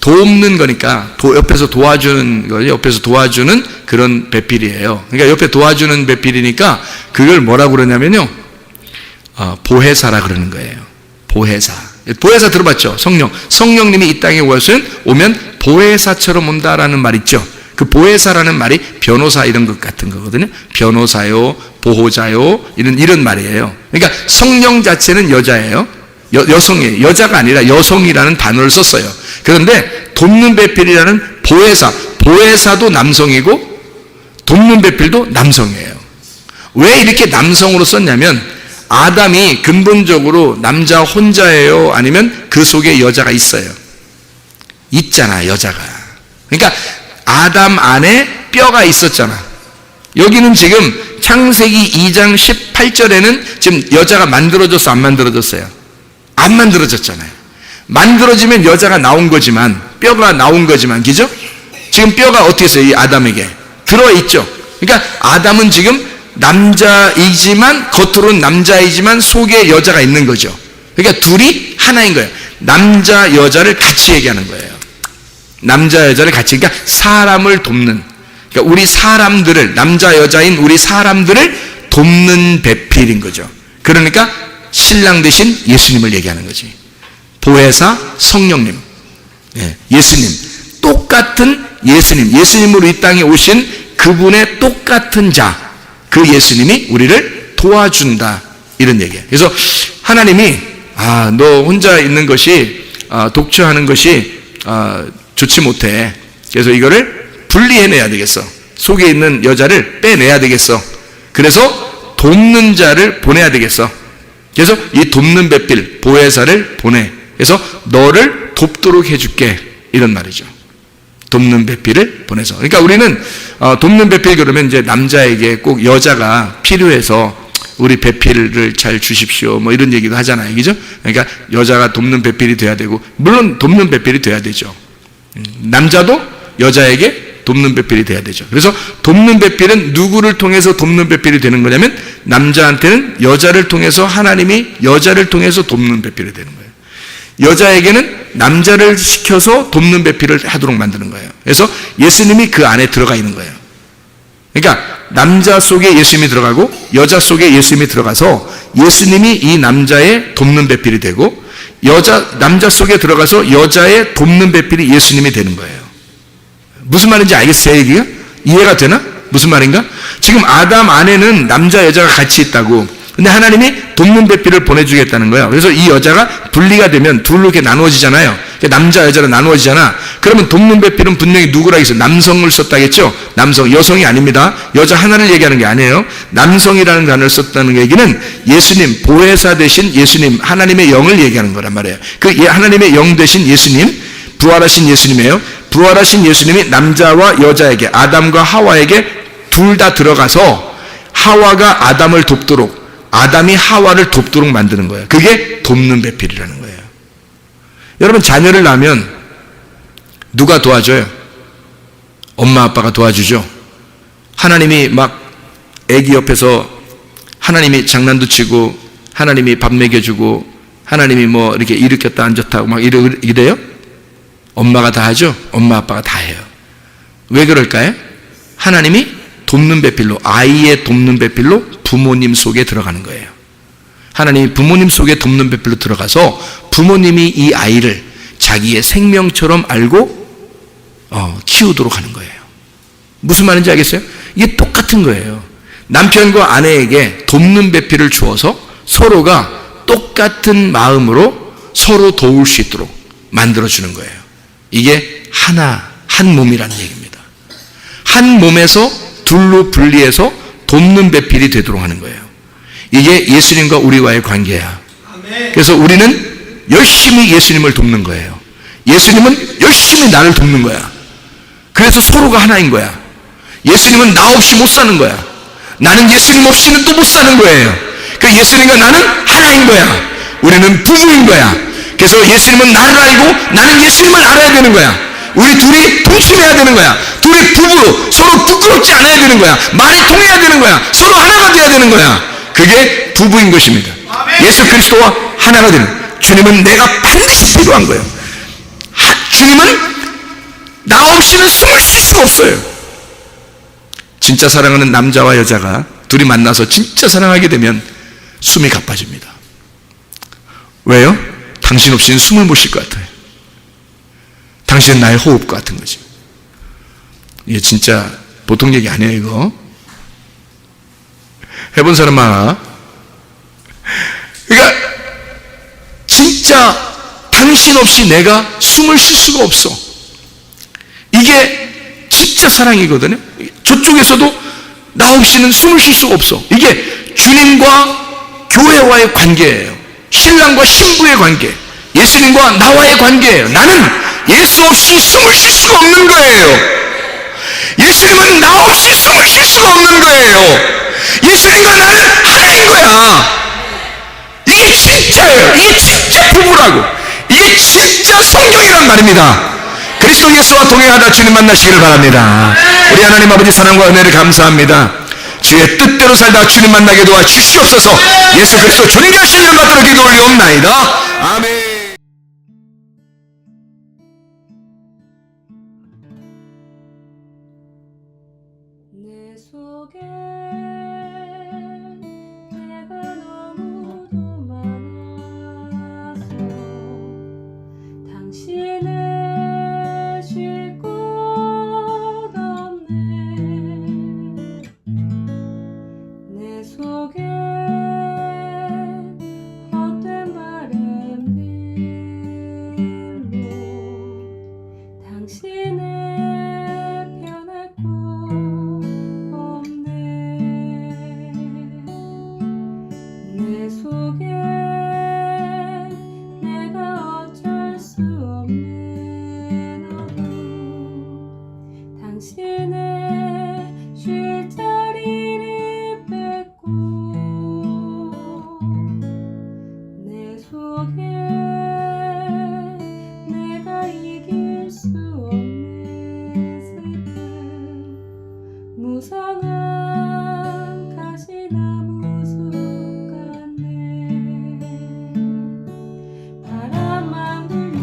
돕는 거니까 옆에서 도와주는 거죠. 옆에서 도와주는 그런 배필이에요. 그러니까 옆에 도와주는 배필이니까 그걸 뭐라고 그러냐면요. 보혜사라 그러는 거예요. 보혜사. 보혜사 들어봤죠? 성령님이 이 땅에 오면 보혜사처럼 온다라는 말 있죠. 그 보혜사라는 말이 변호사 이런 것 같은 거거든요. 변호사요, 보호자요, 이런 말이에요. 그러니까 성령 자체는 여자예요. 여성이에요. 여자가 아니라 여성이라는 단어를 썼어요. 그런데 돕는 배필이라는 보혜사도 남성이고 돕는 배필도 남성이에요. 왜 이렇게 남성으로 썼냐면 아담이 근본적으로 남자 혼자예요? 아니면 그 속에 여자가 있어요? 있잖아, 여자가. 그러니까 아담 안에 뼈가 있었잖아. 여기는 지금 창세기 2장 18절에는 지금 여자가 만들어졌어, 안 만들어졌어요? 안 만들어졌잖아요. 만들어지면 여자가 나온 거지만, 뼈가 나온 거지만, 그죠? 지금 뼈가 어떻게 있어요? 이 아담에게 들어있죠. 그러니까 아담은 지금 남자이지만, 겉으로는 남자이지만 속에 여자가 있는 거죠. 그러니까 둘이 하나인 거예요. 남자 여자를 같이 얘기하는 거예요. 남자 여자를 같이, 그러니까 사람을 돕는, 그러니까 우리 사람들을, 남자 여자인 우리 사람들을 돕는 배필인 거죠. 그러니까 신랑 대신 예수님을 얘기하는 거지. 보혜사, 성령님, 예수님, 똑같은 예수님으로 이 땅에 오신 그분의 똑같은 자, 그 예수님이 우리를 도와준다, 이런 얘기예요. 그래서 하나님이 너 혼자 있는 것이, 독처하는 것이 좋지 못해. 그래서 이거를 분리해내야 되겠어. 속에 있는 여자를 빼내야 되겠어. 그래서 돕는 자를 보내야 되겠어. 그래서 이 돕는 배필, 보혜사를 보내. 그래서 너를 돕도록 해줄게, 이런 말이죠. 돕는 배필을 보내서. 그러니까 우리는 돕는 배필 그러면 이제 남자에게 꼭 여자가 필요해서 우리 배필을 잘 주십시오, 뭐 이런 얘기도 하잖아요, 그죠? 그러니까 여자가 돕는 배필이 돼야 되고, 물론 돕는 배필이 돼야 되죠. 남자도 여자에게 돕는 배필이 돼야 되죠. 그래서 돕는 배필은 누구를 통해서 돕는 배필이 되는 거냐면 남자한테는 여자를 통해서, 하나님이 여자를 통해서 돕는 배필이 되는 거예요. 여자에게는 남자를 시켜서 돕는 배필을 하도록 만드는 거예요. 그래서 예수님이 그 안에 들어가 있는 거예요. 그러니까 남자 속에 예수님이 들어가고 여자 속에 예수님이 들어가서 예수님이 이 남자의 돕는 배필이 되고, 남자 속에 들어가서 여자의 돕는 배필이 예수님이 되는 거예요. 무슨 말인지 알겠어요? 얘기가? 이해가 되나? 무슨 말인가? 지금 아담 안에는 남자 여자가 같이 있다고. 근데 하나님이 돕는 배필을 보내주겠다는 거예요. 그래서 이 여자가 분리가 되면 둘로 이렇게 나누어지잖아요. 남자 여자로 나누어지잖아. 그러면 돕는 배필은 분명히 누구라 했어요? 남성을 썼다겠죠? 남성, 여성이 아닙니다. 여자 하나를 얘기하는 게 아니에요. 남성이라는 단어를 썼다는 얘기는 예수님, 보혜사 대신 예수님, 하나님의 영을 얘기하는 거란 말이에요. 그 하나님의 영 대신 예수님, 부활하신 예수님이에요. 부활하신 예수님이 남자와 여자에게, 아담과 하와에게 둘 다 들어가서 하와가 아담을 돕도록, 아담이 하와를 돕도록 만드는 거예요. 그게 돕는 배필이라는 거예요. 여러분, 자녀를 낳으면 누가 도와줘요? 엄마 아빠가 도와주죠. 하나님이 막 애기 옆에서 하나님이 장난도 치고, 하나님이 밥 먹여주고, 하나님이 뭐 이렇게 일으켰다 앉았다 막 이래요? 엄마가 다 하죠? 엄마 아빠가 다 해요. 왜 그럴까요? 하나님이 돕는 배필로, 아이의 돕는 배필로 부모님 속에 들어가는 거예요. 하나님이 부모님 속에 돕는 배필로 들어가서 부모님이 이 아이를 자기의 생명처럼 알고 키우도록 하는 거예요. 무슨 말인지 알겠어요? 이게 똑같은 거예요. 남편과 아내에게 돕는 배필을 주어서 서로가 똑같은 마음으로 서로 도울 수 있도록 만들어주는 거예요. 이게 한 몸이라는 얘기입니다. 한 몸에서 둘로 분리해서 돕는 배필이 되도록 하는 거예요. 이게 예수님과 우리와의 관계야. 그래서 우리는 열심히 예수님을 돕는 거예요. 예수님은 열심히 나를 돕는 거야. 그래서 서로가 하나인 거야. 예수님은 나 없이 못 사는 거야. 나는 예수님 없이는 또 못 사는 거예요. 그 예수님과 나는 하나인 거야. 우리는 부부인 거야. 그래서 예수님은 나를 알고 나는 예수님을 알아야 되는 거야. 우리 둘이 동침해야 되는 거야. 둘이 부부로 서로 부끄럽지 않아야 되는 거야. 말이 통해야 되는 거야. 서로 하나가 돼야 되는 거야. 그게 부부인 것입니다. 예수 그리스도와 하나가 되는, 주님은 내가 반드시 필요한 거예요. 주님은 나 없이는 숨을 쉴 수가 없어요. 진짜 사랑하는 남자와 여자가 둘이 만나서 진짜 사랑하게 되면 숨이 가빠집니다. 왜요? 당신 없이는 숨을 못 쉴 것 같아요. 당신은 나의 호흡 같은 거지. 이게 진짜 보통 얘기 아니에요, 이거. 해본 사람 많아. 그러니까 진짜 당신 없이 내가 숨을 쉴 수가 없어. 이게 진짜 사랑이거든요. 저쪽에서도 나 없이는 숨을 쉴 수가 없어. 이게 주님과 교회와의 관계예요. 신랑과 신부의 관계, 예수님과 나와의 관계예요. 나는 예수 없이 숨을 쉴 수가 없는 거예요. 예수님은 나 없이 숨을 쉴 수가 없는 거예요. 예수님과 나는 하나인 거야. 이게 진짜예요. 이게 진짜 부부라고. 이게 진짜 성경이란 말입니다. 그리스도 예수와 동행하다 주님 만나시기를 바랍니다. 우리 하나님 아버지 사랑과 은혜를 감사합니다. 주의 뜻대로 살다 주님 만나게 도와 주시옵소서. 예수 그리스도 주님의 하신 이름 받들어 기도 올리옵나이다. 아멘. 내 속에 내가 너무도 많아서 당신을 쉴 곳 없네. 내 속에 헛된 바램들로 당신을 변할 곳 없네. 내 속에 내가 어쩔 수 없는 어둠, 당신의 쉴 자리를 뺏고 내 속에 내가 이길 수 없는 슬픔, 무성한 가시나무 숲 같네. 바람만 불면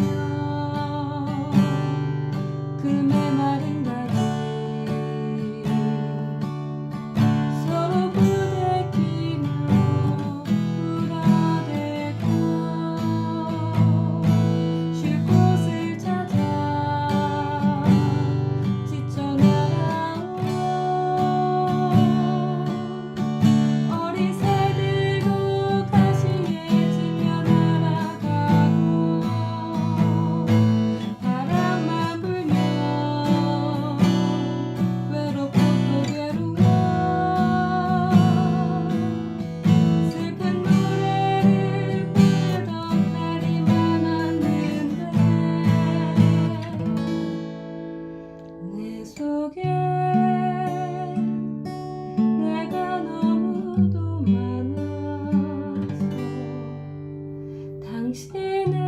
그 메마른 가지 서로 부대끼며 울어대고 쉴 곳을 찾아 지쳐 날아온 어린 새들도 가시에 질려 날아가고, 바람만 불면 외롭고 또 괴로워 슬픈 노래를 부르던 날이 많았는데 내 속에 내가 너무도 많아서 당신을